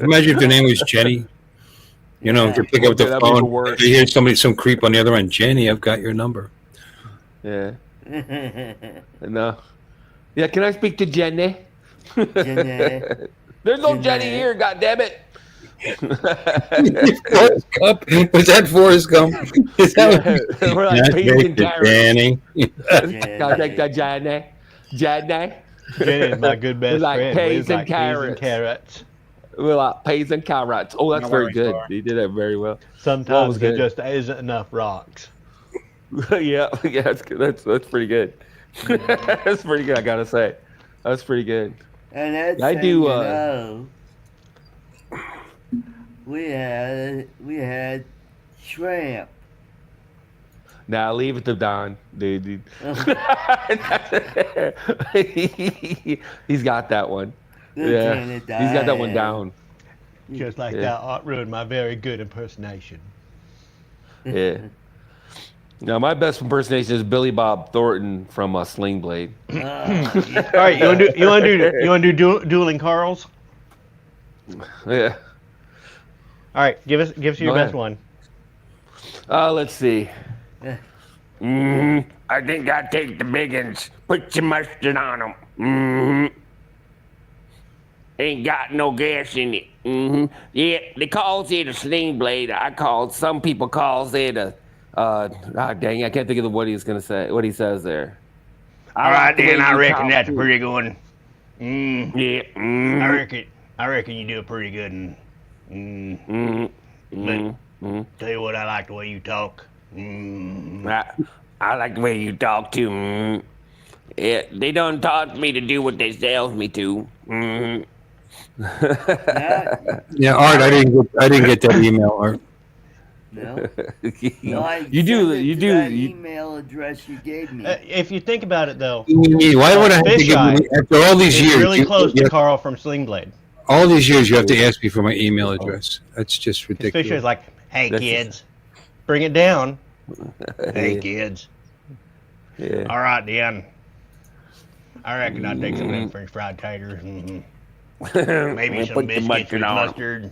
Imagine if your name was Jenny. You know, you pick up the That'd be the phone, worst. you hear some creep on the other end. Jenny, I've got your number. Yeah. No. Yeah, can I speak to Jenny? Jenny. There's no Jenny. Jenny here, goddammit. Forrest Gump? Was that Forrest Gump? Is that what- We're like That's peas and right, carrots. Danny. Gotta take that Jenny. Jenny. Jenny is my good best Like friend. peas We and carrots. carrots. We're like peas and carrots. Oh, that's No very worries, good. Laura. He did that very well. Sometimes was there good. just isn't enough rocks. yeah, that's good. That's pretty good. That's pretty good, I gotta say. That's pretty good. And that's I do, you know, we had shrimp. Now leave it to Don, dude. He's got that one. Yeah, Lieutenant he's got that one Dan. down. Just like Yeah. that art ruined my very good impersonation. Yeah. Now my best impersonation is Billy Bob Thornton from Sling Blade. Yeah. All right, you want to do dueling Carls? Yeah. All right, give us your Go best ahead. one. Let's see. I think I take the big uns. Put some mustard on them. Ain't got no gas in it. Yeah, they calls it a sling blade. Some people calls it a. Dang, I can't think of what he's gonna say. What he says there. All right, then I reckon talk that's a to- pretty good one. Yeah. I reckon you do a pretty good one. Tell you what, I like the way you talk. I like the way you talk too. Yeah, they don't taught me to do what they tells me to. Yeah, Art, I didn't get that email, Art. No. No, I You do. sent it You to do. that You, email address you gave me. If you think about it, though, Why would I have to give Fisheye you, after all these it's years? really close to you- Carl from Sling Blade. all these years, you have to ask me for my email address. That's just Fisher ridiculous. is like, hey, That's kids, bring it down. Hey, kids. yeah. All right, then. I reckon I'd take some of them French fried taters. Maybe some Put the biscuits mustard with on 'em. mustard.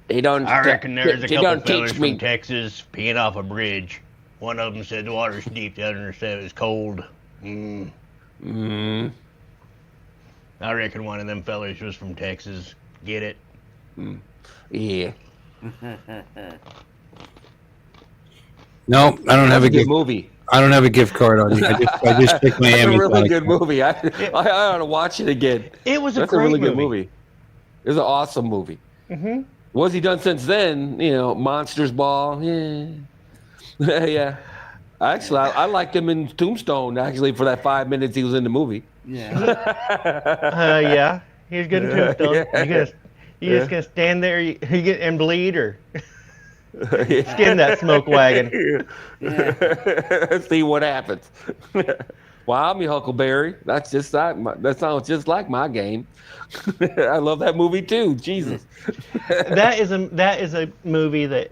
They don't. I reckon there's a they couple don't fellas teach from me. Texas peeing off a bridge. One of them said the water's deep, the other said it was cold. I reckon one of them fellas was from Texas. Get it? Yeah. No, I don't have That's a a good gift. movie. I don't have a gift card on you. I just picked my That's a Amazon really good account. movie. I ought to watch it again. It was a That's a great really good movie. movie. It was an awesome movie. Mhm. What's he done since then? You know, Monsters Ball. Yeah. Yeah. Actually, I liked him in Tombstone, actually, for that 5 minutes he was in the movie. Yeah. Yeah, he's good in Tombstone. Yeah. You just gonna stand there and bleed or skin that smoke wagon. See what happens. Well, I'm your Huckleberry. That sounds just like my game. I love that movie too. Jesus. That is a movie that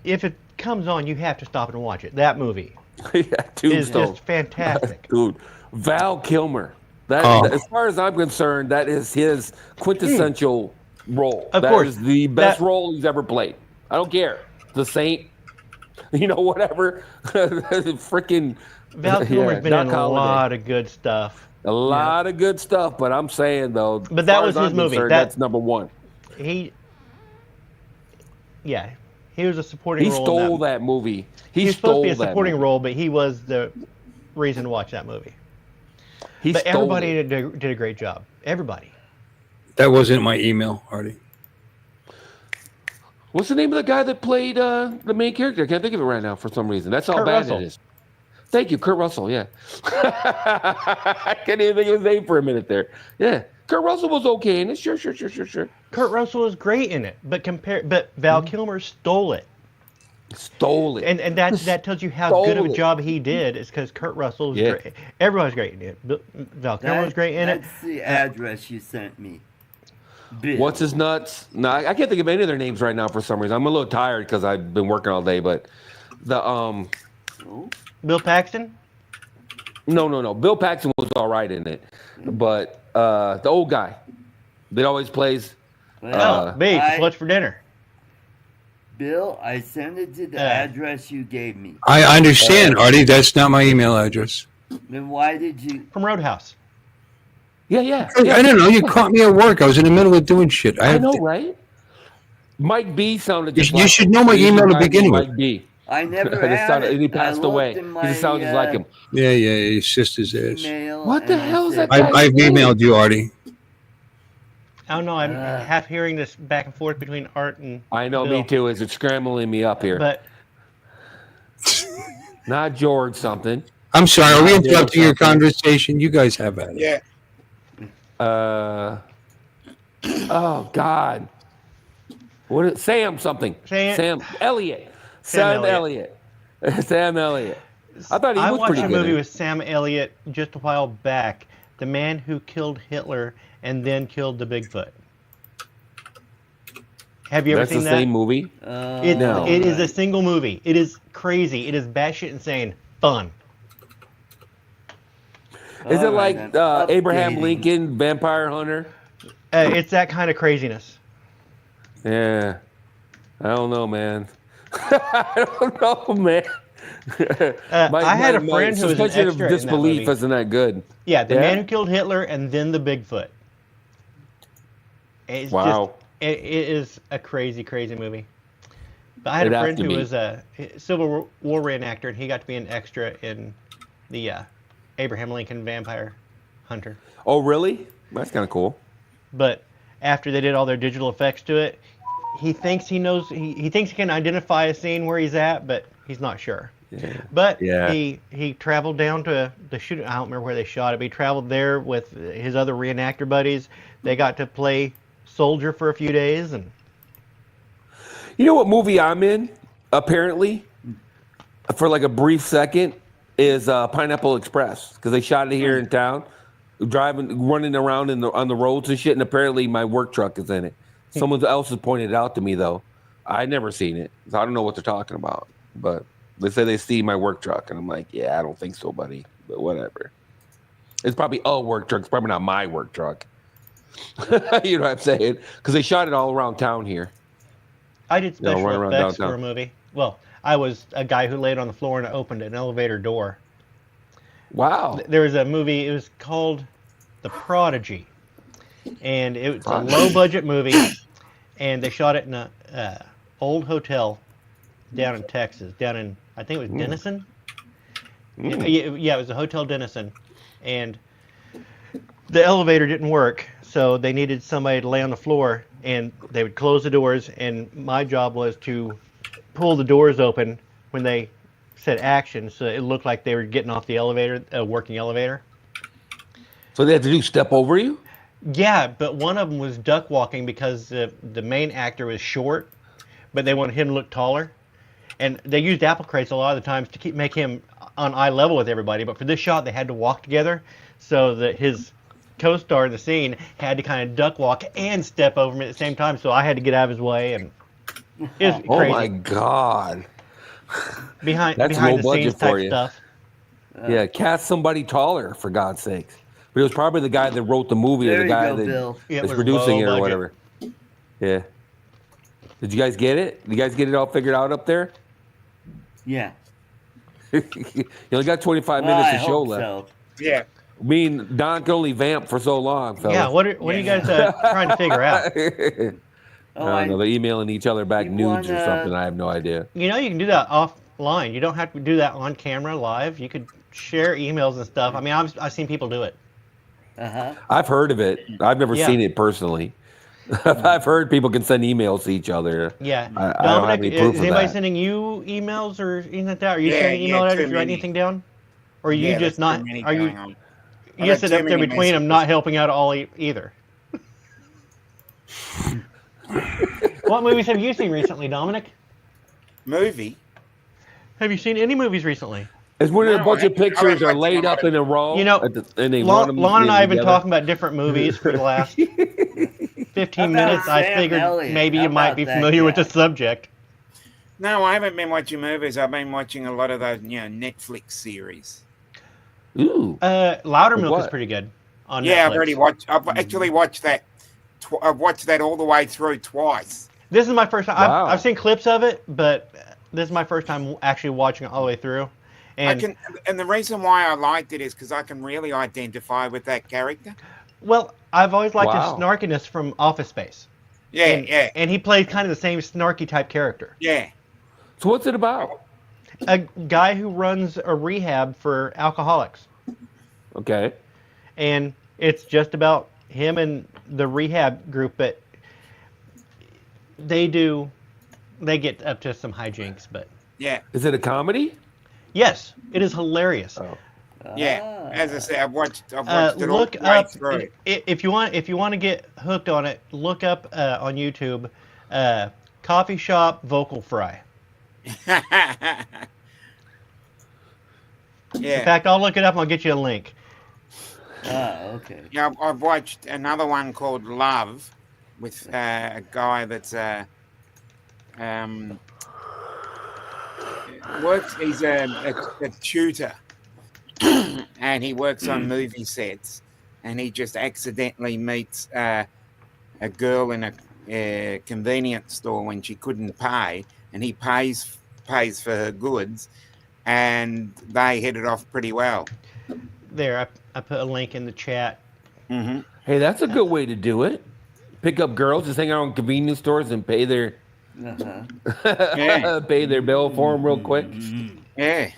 if it comes on, you have to stop and watch it. That movie Yeah, is Tombstone. just fantastic. Dude, Val Kilmer. Oh. As far as I'm concerned, that is his quintessential role. Of That course. is the best That- role he's ever played. I don't care. The Saint, whatever. Freaking Val Kilmer's been Doc in a Holliday. lot of good stuff. A lot of good stuff, but I'm saying though, But as that far was as his I'm movie. concerned, That- that's number one. He was a supporting He role. stole in that movie. He He was supposed stole to be a that supporting movie. role, but he was the reason to watch that movie. He But stole everybody it. did a great job. Everybody. That wasn't my email, Artie. What's the name of the guy that played the main character? I can't think of it right now for some reason. That's how Kurt bad Russell. it is. Thank you, Kurt Russell. Yeah, I can't even think of his name for a minute there. Yeah, Kurt Russell was okay in it. Sure. Kurt Russell was great in it, but Val Kilmer stole it. Stole it. And that tells you how Stole good of a it. job he did. Is because Kurt Russell was Yeah. great. Everyone was great in it. Val Kilmer was great in it. That's the address you sent me. Bill. What's his nuts? No, I can't think of any of their names right now for some reason. I'm a little tired because I've been working all day. But the Oh, Bill Paxton. no. Bill Paxton was all right in it, but the old guy that always plays. well, Babe, I- what's for dinner? Bill, I sent it to the Uh. address you gave me. I understand, Artie. That's not my email address. Then why did you? From Roadhouse. Yeah. I don't know. You caught me at work. I was in the middle of doing shit. I know, right? Mike B sounded just You like should him. know my He email to reminded me begin of with. Mike B. I never Just had sounded- it. and he I passed looked away. in He my, just sounds just like him. Yeah, his sister's ass. email What the and it hell is said- that guy? I've emailed you, Artie. I don't know. I'm half hearing this back and forth between Art and I know, Bill. me too. Is it scrambling me up here? But Not George something. I'm sorry. Are we I did interrupting your something. conversation? You guys have at it. Yeah. Oh God. What is Sam something? Say it. Sam Elliott. Sam Sam Elliott. Sam Elliott. I thought he I was watched pretty a good. movie in it. with Sam Elliott just a while back. The man who killed Hitler and then killed the Bigfoot. Have you ever That's the seen that? same movie. No. It is a single movie. It is crazy. It is batshit insane. Fun. Is it All right, like then. Abraham Updating. Lincoln, Vampire Hunter? It's that kind of craziness. Yeah. I don't know, man. I don't know, man. I had a friend who was an suspension of extra in that disbelief movie. isn't that good. Yeah, the Yeah? man who killed Hitler and then the Bigfoot. It's Wow. It is a crazy, crazy movie. But I had It a has friend to who be. was a Civil War reenactor, and he got to be an extra in the Abraham Lincoln Vampire Hunter. Oh, really? That's kind of cool. But after they did all their digital effects to it, he thinks he knows. He thinks he can identify a scene where he's at, but he's not sure. Yeah. But Yeah. he traveled down to the shoot. I don't remember where they shot it. But he traveled there with his other reenactor buddies. They got to play soldier for a few days, and You know what movie I'm in? Apparently, for like a brief second, is Pineapple Express because they shot it here in town, running around on the roads and shit. And apparently, my work truck is in it. Someone else has pointed it out to me though. I never seen it, so I don't know what they're talking about. But they say they see my work truck, and I'm like, yeah, I don't think so, buddy. But whatever. It's probably a work truck. It's probably not my work truck. You know what I'm saying? Because they shot it all around town here. I did Yeah, special run around effects downtown. for a movie. Well, I was a guy who laid on the floor and opened an elevator door. Wow. There was a movie. It was called The Prodigy, and it was a Prodigy. low-budget movie, and they shot it in a old hotel down in Texas, I think it was Denison. Yeah, it was a Hotel Denison, and the elevator didn't work, so they needed somebody to lay on the floor, and they would close the doors, and my job was to pull the doors open when they said action, so it looked like they were getting off the elevator, a working elevator. So they had to do step over you? Yeah, but one of them was duck walking because the main actor was short, but they wanted him to look taller. And they used apple crates a lot of the times to make him on eye level with everybody. But for this shot, they had to walk together so that his co-star in the scene had to kind of duck walk and step over him at the same time. So I had to get out of his way. And It's Oh crazy. my god. behind That's behind low the budget scenes for type you. stuff. Yeah, cast somebody taller for God's sakes. But it was probably the guy that wrote the movie or There the you guy go, that Bill. Yeah, it is was producing low it or budget. whatever. Yeah. Did you guys get it? Did you guys get it all figured out up there? Yeah. You only got 25 Well, minutes I of show hope left. so. Yeah. Me and Don can only vamp for so long. So Yeah, what are you guys trying to figure out? Oh, I don't know. They're emailing each other back You nudes or wanna- something. I have no idea. You know, you can do that offline. You don't have to do that on camera live. You could share emails and stuff. I mean, I've seen people do it. Uh-huh. I've heard of it. I've never Yeah. seen it personally. I've heard people can send emails to each other. Yeah. I don't have Dominic, any proof is of anybody that. sending you emails or anything like that? Are you Yeah, sending email yeah, address? too You write many. anything down? Or are you Yeah, just there's not? too many Are you? going on. You I've just had sit too up there many between them, messages. not helping out all either. What movies have you seen recently, Dominic? Movie? Have you seen any movies recently? It's when a No, bunch I of haven't- I pictures haven't are watched laid a lot up of- in a row. You know, and they want Lon, them Lon and I have been together. talking about different movies for the last 15 How about minutes. I Sam figured Elliott? maybe How you might about be that familiar with guy? the subject. No, I haven't been watching movies. I've been watching a lot of those, Netflix series. Ooh. Loudermilk is what? pretty good on Yeah, Netflix. I've already watched. I've actually watched that. I've watched that all the way through twice. This is my first time. Wow. I've seen clips of it, but this is my first time actually watching it all the way through. And And the reason why I liked it is because I can really identify with that character. well, I've always liked Wow. his snarkiness from Office Space. Yeah, And, yeah, and he played kind of the same snarky type character. yeah. So what's it about? A guy who runs a rehab for alcoholics. Okay. And it's just about him and the rehab group, but they get up to some hijinks, but Yeah, Is it a comedy? yes, it is hilarious. Oh. yeah. As I said, I've watched it all Look the way up through. if you want to get hooked on it. Look up on YouTube, coffee shop vocal fry. In Yeah, fact, I'll look it up and I'll get you a link. Okay. yeah. I've watched another one called Love with a guy that's works. He's a tutor, and he works on movie sets. And he just accidentally meets a girl in a convenience store when she couldn't pay, and he pays for her goods, and they hit it off pretty well. There, I put a link in the chat. Mm-hmm. Hey, that's a good way to do it. Pick up girls, just hang out in convenience stores and pay their Uh-huh. pay their bill for them real quick. Yeah.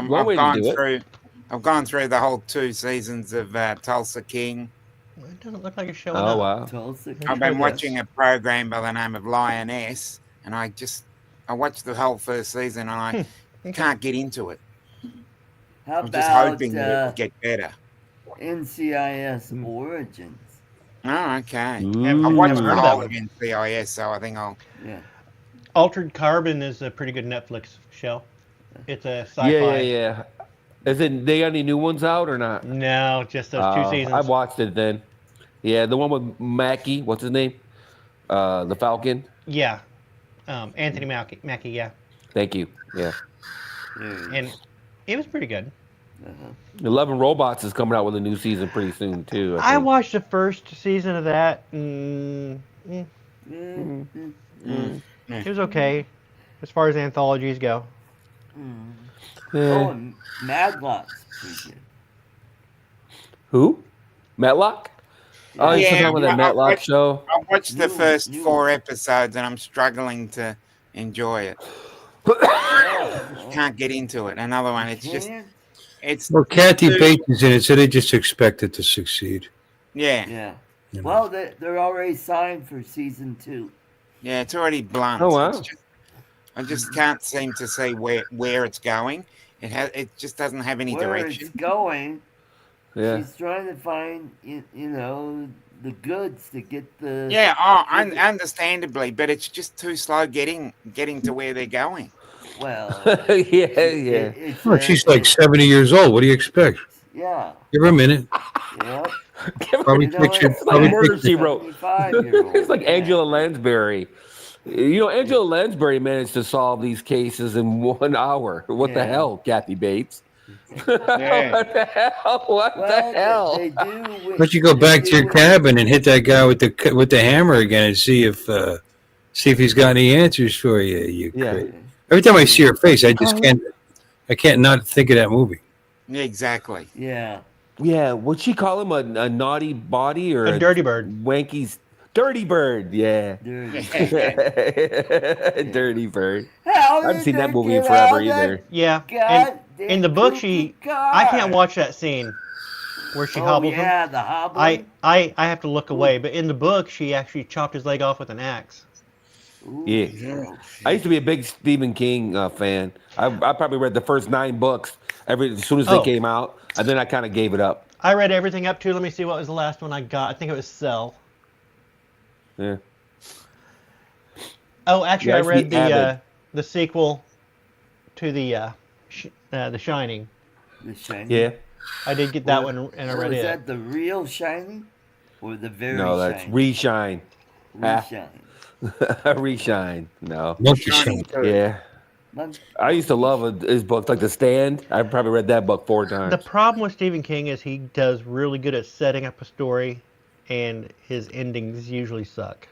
One way to do it. I've gone through the whole 2 seasons of Tulsa King. It doesn't look like it's showing Oh up. wow. Tulsa I've been King. watching a program by the name of Lioness, and I watched the whole first season, and I can't get into it. How I'm just about hoping that it will get better. NCIS Origins? Oh, okay. I Ooh. watched Never the heard of whole that of one. NCIS, so I think I'll. Yeah. Altered Carbon is a pretty good Netflix show. It's a sci-fi. Yeah. Is it? They got any new ones out or not? No, just those 2 seasons. I watched it then. Yeah, the one with Mackie. What's his name? The Falcon. Yeah, Anthony Mackie. Yeah, Thank you. Yeah. and it was pretty good. 11 Robots is coming out with a new season pretty soon too. I think. watched the first season of that. It was okay as far as anthologies go. Oh, Yeah. and Madlock's pretty good. Who? Matlock? Oh, you're Yeah, talking about that I Matlock watched- show? I watched the New- first new- 4 episodes, and I'm struggling to enjoy it. Can't get into it. Another one. It's just. Can't? It's. Well, Kathy Dude. Bates is in it, so they just expect it to succeed. Yeah. Yeah. You know. Well, they're already signed for season 2. Yeah, it's already blunt. Oh, wow. It's just, I just can't seem to see where it's going. It just doesn't have any Where direction. it's going, Yeah. she's trying to find, the goods to get the. Yeah, understandably, but it's just too slow getting to where they're going. Well. yeah. It's Oh, she's like 70 years old. What do you expect? Yeah. Give her a minute. Yep. Probably You know, picture. it's like Probably murder, picture. she wrote. 75-year-old. It's like Angela Lansbury. Angela Lansbury managed to solve these cases in 1 hour. What the Yeah. hell, Kathy Bates? Yeah. What the hell? What Well, the hell? they do. Why don't you go back to your cabin and hit that guy with the hammer again and see if he's got any answers for you? You Yeah. crazy. Every time I see her face, I just can't not think of that movie. Exactly. Yeah. Yeah, would she call him a naughty body or A dirty bird. Wanky's dirty bird? Yeah, Dirty. dirty bird. How I haven't did seen that they movie in get forever out of either. that Yeah. goddamn And in the book, cuckoo I can't car? watch that scene where she Oh hobbles him. yeah, the hobbling. I have to look away. But in the book, she actually chopped his leg off with an axe. Ooh. Yeah, I used to be a big Stephen King fan. I probably read the first 9 books as soon as they Oh. came out, and then I kind of gave it up. I read everything up to. Let me see what was the last one I got. I think it was Cell. Yeah, Oh, actually, Yeah, I I used to read be avid. the sequel to the Shining. The Shining. yeah. I did get that one, and I read is it. that the real Shining, or the very No, that's Shining? Reshine. Reshine. Reshine. No. Monkey Shining Shine. too. Yeah. I used to love his books, like The Stand. I probably read that book 4 times. The problem with Stephen King is he does really good at setting up a story, and his endings usually suck.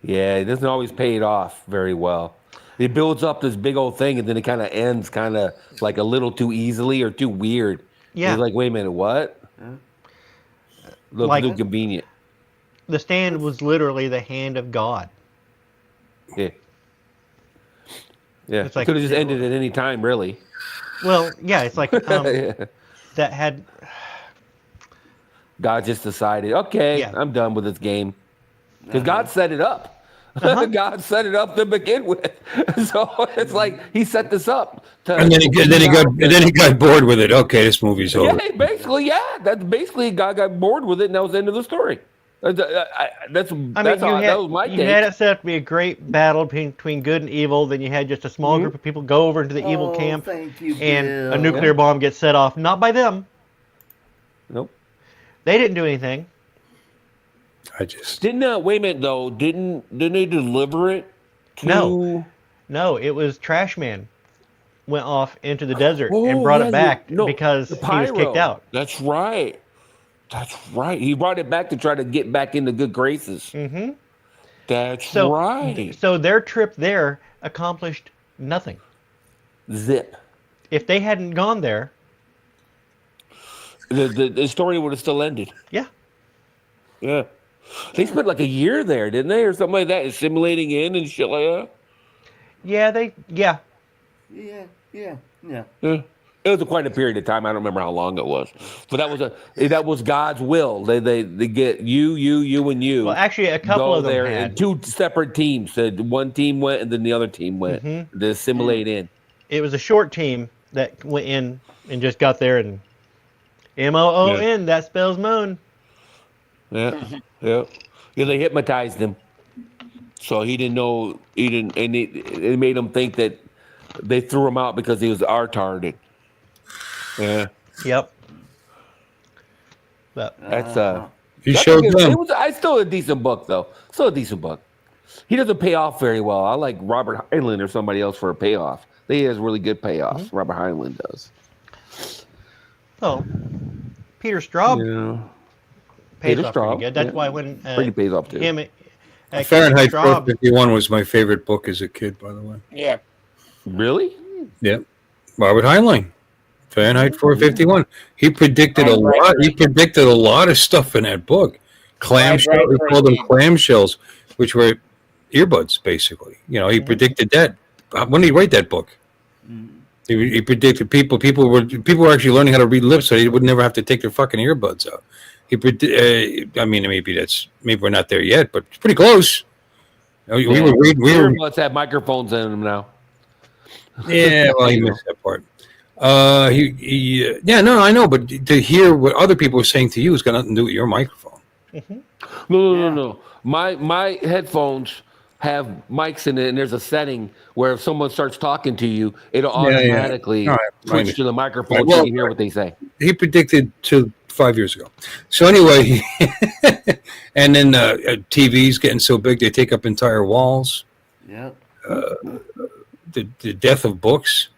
Yeah, it doesn't always pay it off very well. It builds up this big old thing, and then it kind of ends kind of like a little too easily or too weird. Yeah. It's like, wait a minute, what? Look Like- too convenient. The Stand was literally the hand of God. Yeah. Yeah. It's like- Could have just ended at any time, really. Well, yeah, it's like Yeah. that had. God just decided, okay, Yeah. I'm done with this game. Because God set it up. God set it up to begin with. So it's like he set this up. And then he got bored with it. Okay, this movie's over. Yeah, basically, yeah. That's basically God got bored with it, and that was the end of the story. That was my you take. had it set up to be a great battle between good and evil. Then you had just a small group of people go over into the evil Oh, camp, thank you, and Bill. a nuclear bomb gets set off. Not by them. Nope. They didn't do anything. I just Didn't wait a minute though? Didn't they deliver it? To... No, it was Trash Man went off into the desert Oh, and brought yeah, it back no, because the he was kicked pyro. out. That's right. That's right. He brought it back to try to get back into good graces. Mm-hmm. That's So, right. So their trip there accomplished nothing. Zip. If they hadn't gone there, The story would have still ended. yeah. Yeah. They spent like a year there, didn't they, or something like that, assimilating in and shit like that. Yeah, Yeah. Yeah. It was quite a period of time. I don't remember how long it was, but that was God's will. They get you, and you. Well, actually, a couple go of them there had. and 2 separate teams. So one team went, and then the other team went to assimilate in. It was a short team that went in and just got there and MOON, that spells moon. Yeah, yeah. They hypnotized him, so he didn't know. He didn't, and it made him think that they threw him out because he was retarded. Yeah, Yep. But that's he that's showed a good- them. It was. I still a decent book though. Still a decent book. He doesn't pay off very well. I like Robert Heinlein or somebody else for a payoff. He has really good payoffs. Robert Heinlein does. oh, Peter Straub Yeah. pays Peter off pretty Straub, good. That's yeah. why when Pretty pays off too. him Fahrenheit Straub, 451 was my favorite book as a kid, by the way. Yeah. Really? Yep. Robert Heinlein. Fahrenheit 451. He predicted a Right. lot. He predicted a lot of stuff in that book. Clamshells. We called them clamshells, which were earbuds, basically. He predicted that. When did he write that book? He predicted people were actually learning how to read lips, so they would never have to take their fucking earbuds out. Maybe we're not there yet, but it's pretty close. We were reading. Let's have microphones in them now. Yeah, well, he missed that part. I know, but to hear what other people are saying to you has got nothing to do with your microphone. No. My headphones have mics in it, and there's a setting where if someone starts talking to you, it'll automatically All right, switch to the microphone Well, so you hear what they say. He predicted to 5 years ago. So anyway, and then TVs getting so big they take up entire walls. Yep. The death of books,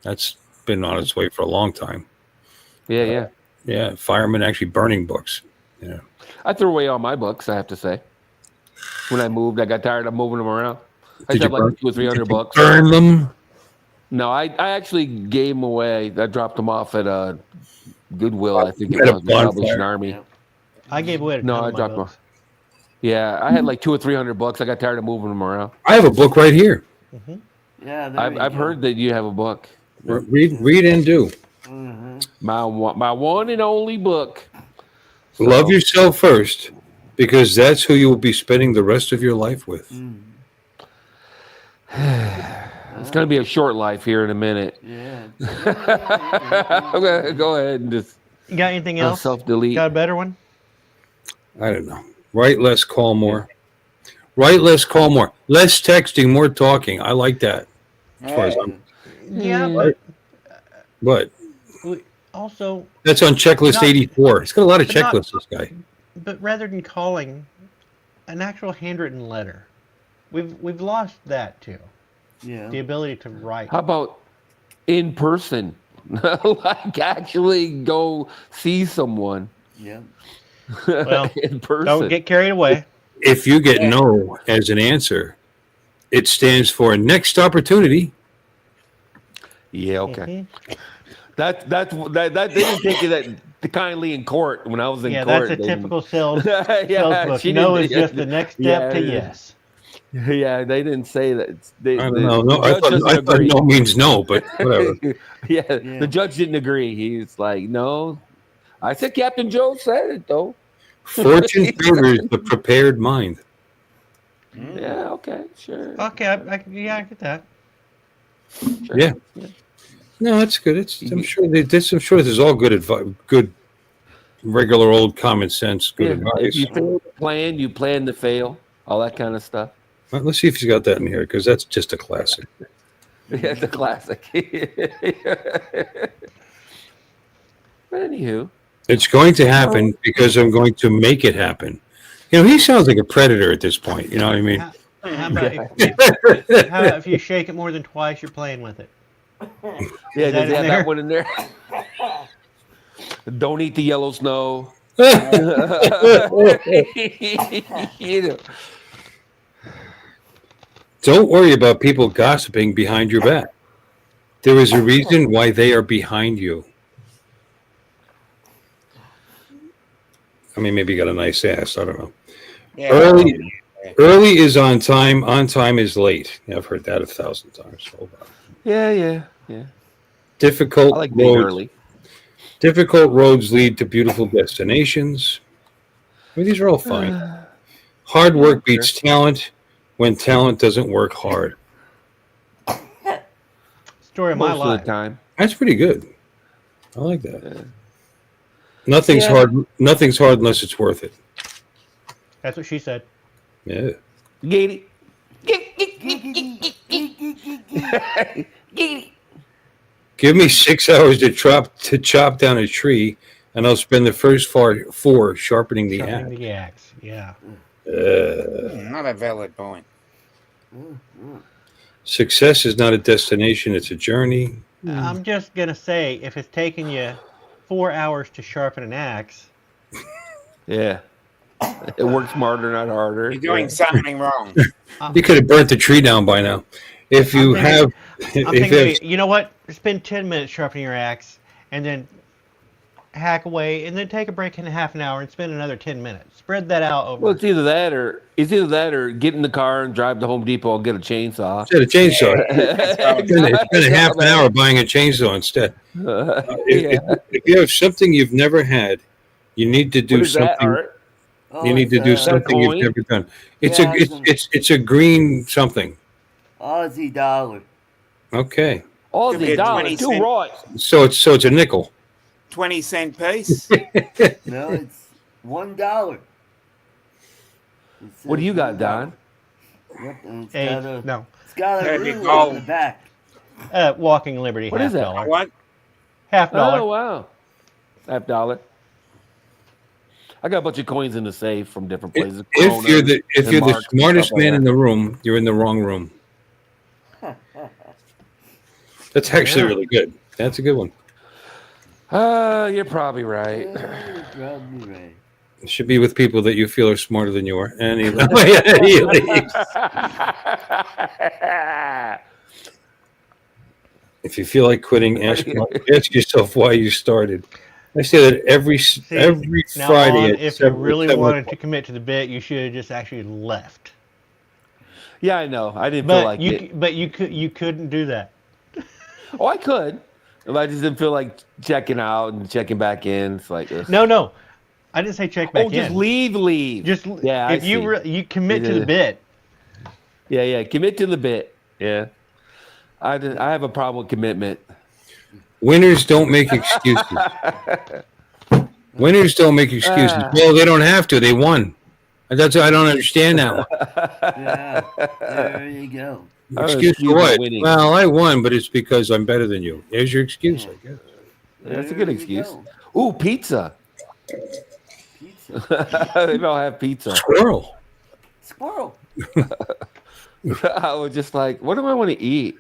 that's been on its way for a long time. Yeah. Yeah, firemen actually burning books. Yeah. I threw away all my books, I have to say. When I moved, I got tired of moving them around. I Did had you like burn- 200 or 300 books. Burn them? No, I actually gave them away. I dropped them off at Goodwill, I think it At a was, the Salvation bonfire. Army. Yep. I gave away a ton No, of I my dropped them books. off. Yeah, I had like 200 or 300 books. I got tired of moving them around. I have a book right here. Yeah. There I've you heard that you have a book. Read and do. My one and only book. Love yourself first, because that's who you will be spending the rest of your life with. It's going to be a short life here in a minute. Yeah. I'm going to go ahead and just You got anything else? self-delete. Got a better one? I don't know. Write less, call more. Write less, call more. Less texting, more talking. I like that. As far as I'm, Yeah, but but also, that's on checklist Not- 84. He's got a lot of but not- checklists, this guy. but rather than calling, an actual handwritten letter, we've lost that too. Yeah. The ability to write. How about in person? Like actually go see someone Yeah. Well, in person. Don't get carried away. If you get no as an answer, it stands for next opportunity. Yeah, okay. That they didn't take you that kindly in court when I was in Yeah, court. that's a They didn't- typical sales Yeah, book. she No didn't- is just the next step to yeah. yes. Yeah, they didn't say that. I don't know. No, I thought no means no, but whatever. Yeah, Yeah. the judge didn't agree. He's like, no. I said Captain Joe said it though. Fortune favors the prepared mind. Yeah, okay, sure. Okay, I get that. sure. Yeah. No, that's good. I'm sure this is all good advice, good regular old common sense, good Yeah, advice. if you fail to plan, you plan to fail. All that kind of stuff. Let's see if he's got that in here, because that's just a classic. Yeah, it's a classic. But anywho, It's going to happen because I'm going to make it happen. You know, he sounds like a predator at this point. You know what I mean? How about if you shake it more than twice, you're playing with it? yeah, that does in he have there? that one in there? Don't eat the yellow snow. You know. Don't worry about people gossiping behind your back. There is a reason why they are behind you. I mean, maybe you got a nice ass. I don't know. Yeah. Early is on time. On time is late. Yeah, I've heard that 1,000 times. Hold on. Yeah. Difficult I like being roads. early. Difficult roads lead to beautiful destinations. I mean, these are all fine. Hard work beats talent when talent doesn't work hard. Story of my Most of life. the time. That's pretty good. I like that. Nothing's Yeah. hard. Nothing's hard unless it's worth it. That's what she said. Yeah. Get Give me 6 hours to chop down a tree, and I'll spend the first 4 sharpening the Sharpening axe. the axe. Yeah. Not a valid point. Success is not a destination; it's a journey. I'm just gonna say, if it's taking you 4 hours to sharpen an axe, Yeah. It works smarter, not harder. You're doing something wrong. You could have burnt the tree down by now. If you I'm have, thinking, if you have, you know what? Spend 10 minutes sharpening your axe, and then hack away, and then take a break in half an hour and spend another 10 minutes. Spread that out over. Well, it's either that or get in the car and drive to Home Depot and get a chainsaw. get a chainsaw. Spend a half an hour buying a chainsaw instead. If you have something you've never had, you need to do What is that, something. Art? Oh, You need to do it's something you've coin? never done. It's Yeah, it's a green something. Aussie dollar. Okay, All Could be the a dollars, 20 too cent. right. so it's a nickel. 20-cent piece. No, it's $1. What do you got, Don? Yep, and it's Hey, got a, no. it's got a There you rule go. on the back. Walking Liberty, What half is that? dollar. What? $50. Oh, wow. $50. I got a bunch of coins in the safe from different places. If you're the Marks and smartest stuff like man in that. the room, you're in the wrong room. That's actually really good. That's a good one. You're probably right. You're probably right. It should be with people that you feel are smarter than you are. And he leaves. If you feel like quitting, ask yourself why you started. I say that every Now, Friday. on, at if you 7 really 7 wanted to commit to the bit, you should have just actually left. Yeah, I know. I didn't feel like it. But you couldn't do that. Oh, I could. If I just didn't feel like checking out and checking back in. It's like ugh. No. I didn't say check back in. just leave. Just yeah. if you commit to the bit. Yeah. Commit to the bit. Yeah. I have a problem with commitment. Winners don't make excuses. Winners don't make excuses. Well, they don't have to. They won. That's I don't understand that one. Yeah, there you go. Excuse for what? Well, I won, but it's because I'm better than you. There's your excuse, I guess. That's a good There you excuse. go. Ooh, pizza. Pizza. Maybe I'll have pizza. Squirrel. Squirrel. I was just like, what do I want to eat?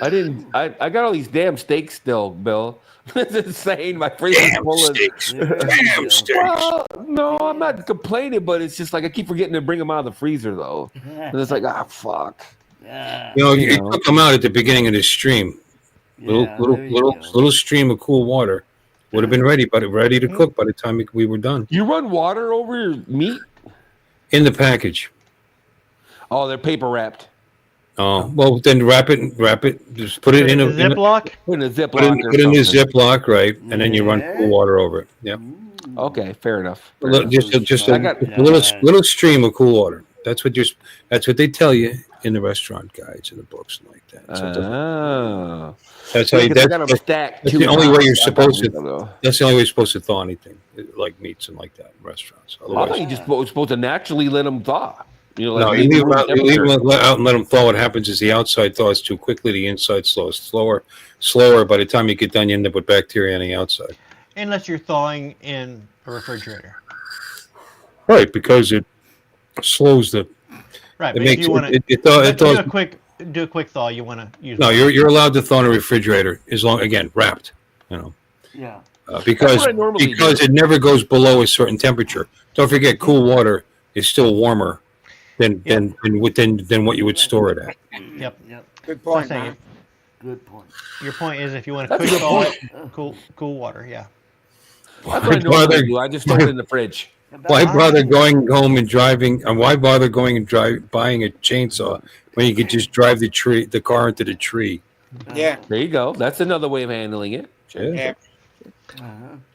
I got all these damn steaks still, Bill. It's insane. My freezer's full of Damn steaks. Well, no, I'm not complaining, but it's just like I keep forgetting to bring them out of the freezer though. And it's like, fuck. Yeah. You took them out at the beginning of the stream. Little stream of cool water would have been ready to cook by the time we were done. You run water over your meat? In the package. Oh, they're paper wrapped. Oh, well, then wrap it. Just put it in a Ziploc. Put in a Ziploc. Put it in a Ziploc, right? And then you run cool water over it. Yeah. Okay, fair enough. Just a little stream of cool water. That's what they tell you in the restaurant guides and the books and like that. So that's how you. That's the only way you're supposed to. That's the only way you're supposed to thaw anything like meats and like that in restaurants. I thought you just was supposed to naturally let them thaw. You leave them out and let them thaw. What happens is the outside thaws too quickly, the inside slows slower. By the time you get done, you end up with bacteria on the outside. Unless you're thawing in a refrigerator. Right, because it slows the. Right, it but makes if you want to do a quick thaw, you want to use. No, you're allowed to thaw in a refrigerator as long wrapped. Yeah. Because it never goes below a certain temperature. Don't forget, cool water is still warmer than what you would store it at. Yep. Good point, man. Good point. Your point is if you want to quick thaw it, cool water, yeah. That's what I normally do. I just throw it in the fridge. Why bother going home and driving? And why bother going and buying a chainsaw when you could just drive the car into the tree? Yeah. There you go. That's another way of handling it. Sure. Yeah.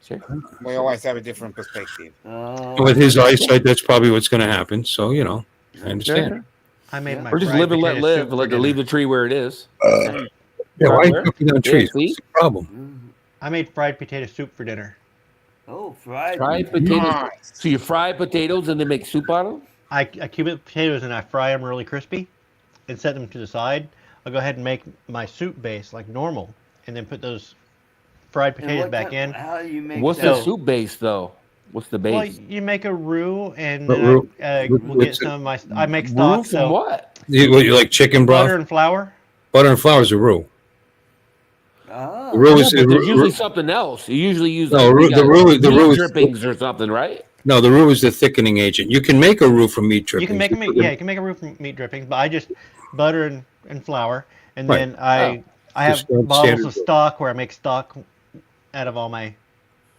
Sure. We always have a different perspective. With his eyesight, that's probably what's going to happen. So I understand. Sure. I made my. Or just live and let live. Leave the tree where it is. Yeah, why are you cooking on trees? What's the problem? I made fried potato soup for dinner. Oh, fried potatoes. Nice. So you fry potatoes and then make soup out of them? I cube up potatoes and I fry them really crispy, and set them to the side. I'll go ahead and make my soup base like normal, and then put those fried potatoes back in. How do you make What's that? the soup base though? What's the base? Well, you make a roux, and Roux? we'll get some of my. I make stock. Roux from what? You like chicken broth? Butter and flour. Butter and flour is a roux. Oh. The roux is There's usually something else. You usually use the roux is drippings or something, right? No, the roux is the thickening agent. You can make a roux from meat drippings. You can make a roux from meat drippings, but I just butter and flour, and then I have bottles of stock where I make stock out of all my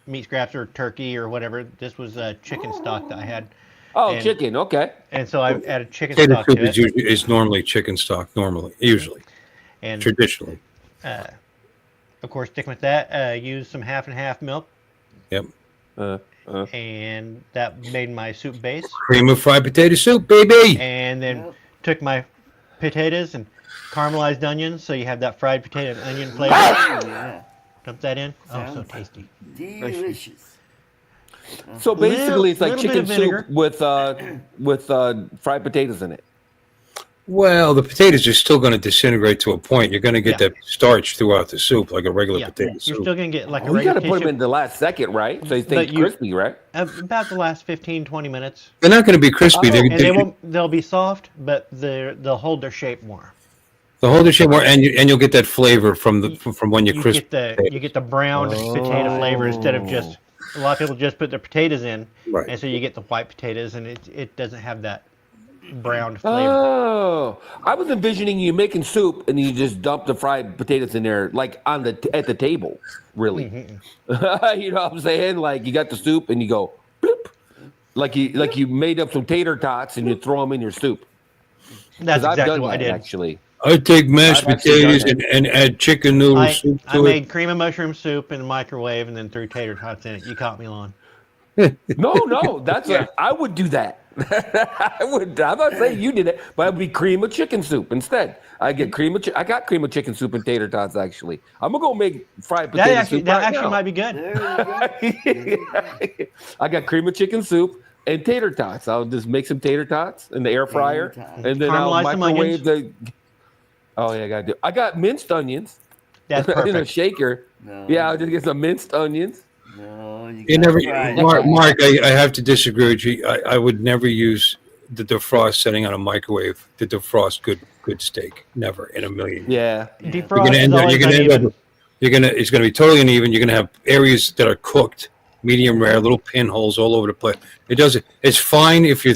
meat scraps or turkey or whatever. This was chicken stock that I had. Oh, chicken. Okay. And so I added chicken Potato stock soup to it. is normally chicken stock. Usually, and traditionally. Of course, sticking with that, use some half and half milk. Yep. And that made my soup base. Cream of fried potato soup, baby. And then took my potatoes and caramelized onions, so you have that fried potato and onion flavor. Yeah. Dump that in. Oh, so tasty. Delicious. So basically, it's like Little bit chicken of vinegar. soup with fried potatoes in it. Well, the potatoes are still going to disintegrate to a point. You're going to get Yeah. that starch throughout the soup, like a regular Yeah, potato you're soup. still gonna get like a Oh, you got regular to put them tissue. in the last second, right? So they stay But you- crispy, right? About the last 15, 20 minutes. They're not going to be crispy. Oh. They're, And they'll be soft, but they'll hold their shape more. the whole dish more, and you'll get that flavor from when you crisp. You get the browned potato flavor instead of just a lot of people just put their potatoes in, Right. and so you get the white potatoes, and it doesn't have that browned flavor. Oh, I was envisioning you making soup and you just dump the fried potatoes in there, like at the table. Really, you know what I'm saying? Like you got the soup and you go, bloop, like you made up some tater tots and you throw them in your soup. That's 'Cause I've exactly done what I that, did. actually. I take mashed I've actually done potatoes and add chicken noodle I, soup I to made cream of mushroom soup in the microwave and then threw tater tots in it. You caught me on. No, that's I would do that. I would. I'm not saying you did it, but it'd be cream of chicken soup instead. I get I got cream of chicken soup and tater tots. Actually, I'm gonna go make fried potato soup. That right actually now. might be good. There you go. I got cream of chicken soup and tater tots. I'll just make some tater tots in the air fryer, tots. and then I'll Caramelize some microwave the. Oh yeah, I gotta do. I got minced onions That's in a perfect. shaker. No, Yeah, I'll just get some minced onions. no, you You gotta never, fry it. Mark. I have to disagree with you. I would never use the defrost setting on a microwave to defrost good steak. Never in a million. Yeah. You're Defrost gonna is end up. always You're gonna end uneven. up. It's gonna be totally uneven. You're gonna have areas that are cooked, medium rare, little pinholes all over the place. It doesn't. It's fine if you're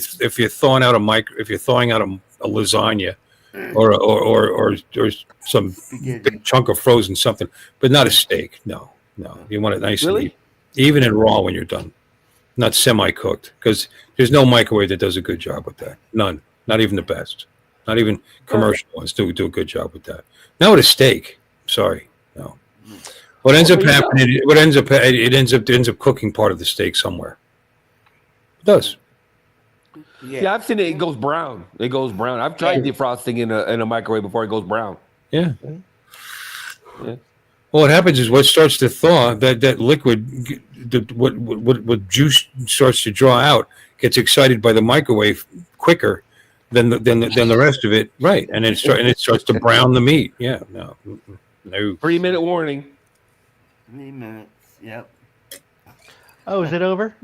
thawing out if you're thawing out a lasagna, or some big chunk of frozen something, but not a steak. No. You want it nice Really? and even and raw when you're done, not semi-cooked, because there's no microwave that does a good job with that. None. Not even the best. Not even commercial ones do a good job with that. Not with a steak. Sorry, no. What ends up happening? It ends up cooking part of the steak somewhere. It does. Yeah, I've seen it. It goes brown. It goes brown. I've tried defrosting in a microwave before it goes brown. Yeah. Yeah. Well, what happens is what starts to thaw, that liquid, what juice starts to draw out, gets excited by the microwave quicker than the rest of it, right? And it starts to brown the meat. Yeah, no. 3-minute warning. 3 minutes. Yep. Oh, is it over?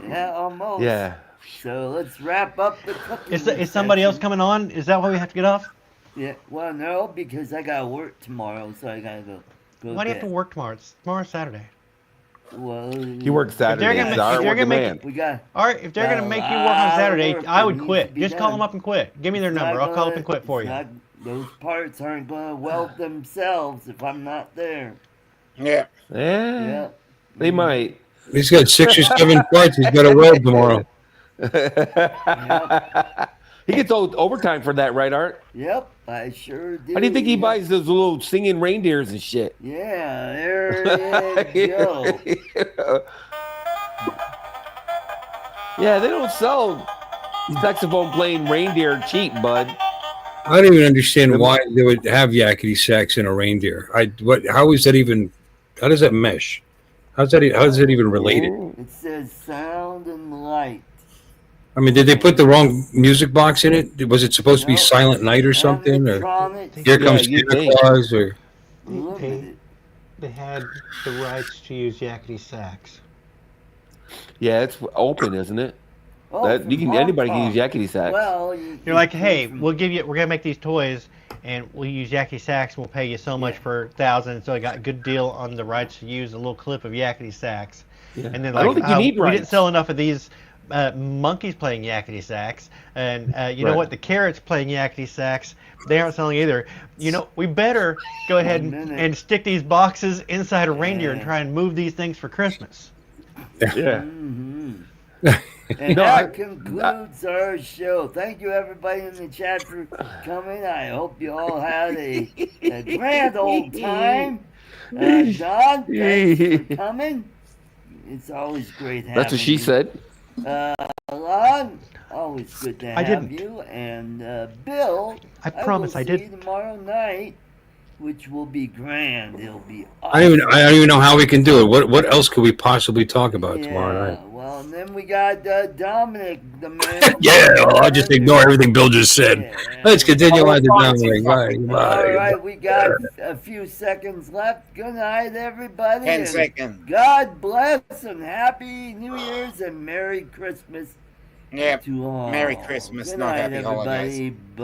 Yeah, almost. Yeah. So let's wrap up the cooking. Is somebody else session. coming on? Is that why we have to get off? Yeah. Well, no, because I got to work tomorrow, so I gotta go. Why do you have to work tomorrow? Tomorrow's Saturday. Well, He works Saturday. gonna He's make- our if they're working gonna man. We got. All right, if they're gonna make you work on lot of Saturday, work I that would needs quit. to be Just call done. them up and quit. Give me their It's number. not I'll call up gonna- and quit for it's you. not- those parts aren't gonna weld themselves if I'm not there. Yeah. Yeah. Yeah. They might. He's got 6 or 7 parts. He's got to weld tomorrow. He gets overtime for that, right, Art? Yep. I sure do. How do you think he Yep. buys those little singing reindeers and shit? Yeah, there you go. Yeah, they don't sell saxophone playing reindeer cheap, bud. I don't even understand why they would have yakety sax in a reindeer. How is that even? How does that mesh? How is that even related? It says sound and light. I mean, did they put the wrong music box in it? Was it supposed to be No. Silent Night or something? Or Animatronics Here Comes you Santa think. Claus? Or limited. They had the rights to use yakety sax. Yeah, it's open, isn't it? Oh, That you from can anybody can Hong use Kong. yakety sax. Well, You're like, hey, we're gonna make these toys, and we'll use yakety sax. And we'll pay you so much per thousand. So I got a good deal on the rights to use a little clip of yakety sax. Yeah. And then I don't think you need we didn't rights. sell enough of these monkeys playing yakety sax, and you know Right. what? The carrots playing yakety sax, they aren't selling either. You know, we better go ahead minute. and stick these boxes inside a reindeer and try and move these things for Christmas. Yeah. And No, that concludes our show. Thank you, everybody in the chat, for coming. I hope you all had a grand old time. Don, thanks for coming. It's always great having That's what she you. said. Lon, always good to I have didn't. you. And Bill, I promise will I see you didn't. tomorrow night which will be grand. It'll be I awesome. don't even know how we can do it. What else could we possibly talk about tomorrow night? Well, and then we got Dominic, the man. Yeah, well, I'll just ignore everything Bill just said. Yeah. Let's continue Oh, on to fine, Dominic. fine. All right, we got a few seconds left. Good night, everybody. 10 and seconds. God bless and Happy New Year's and Merry Christmas Yep. to all. Merry Christmas, Good not night, happy holidays. everybody. Bye.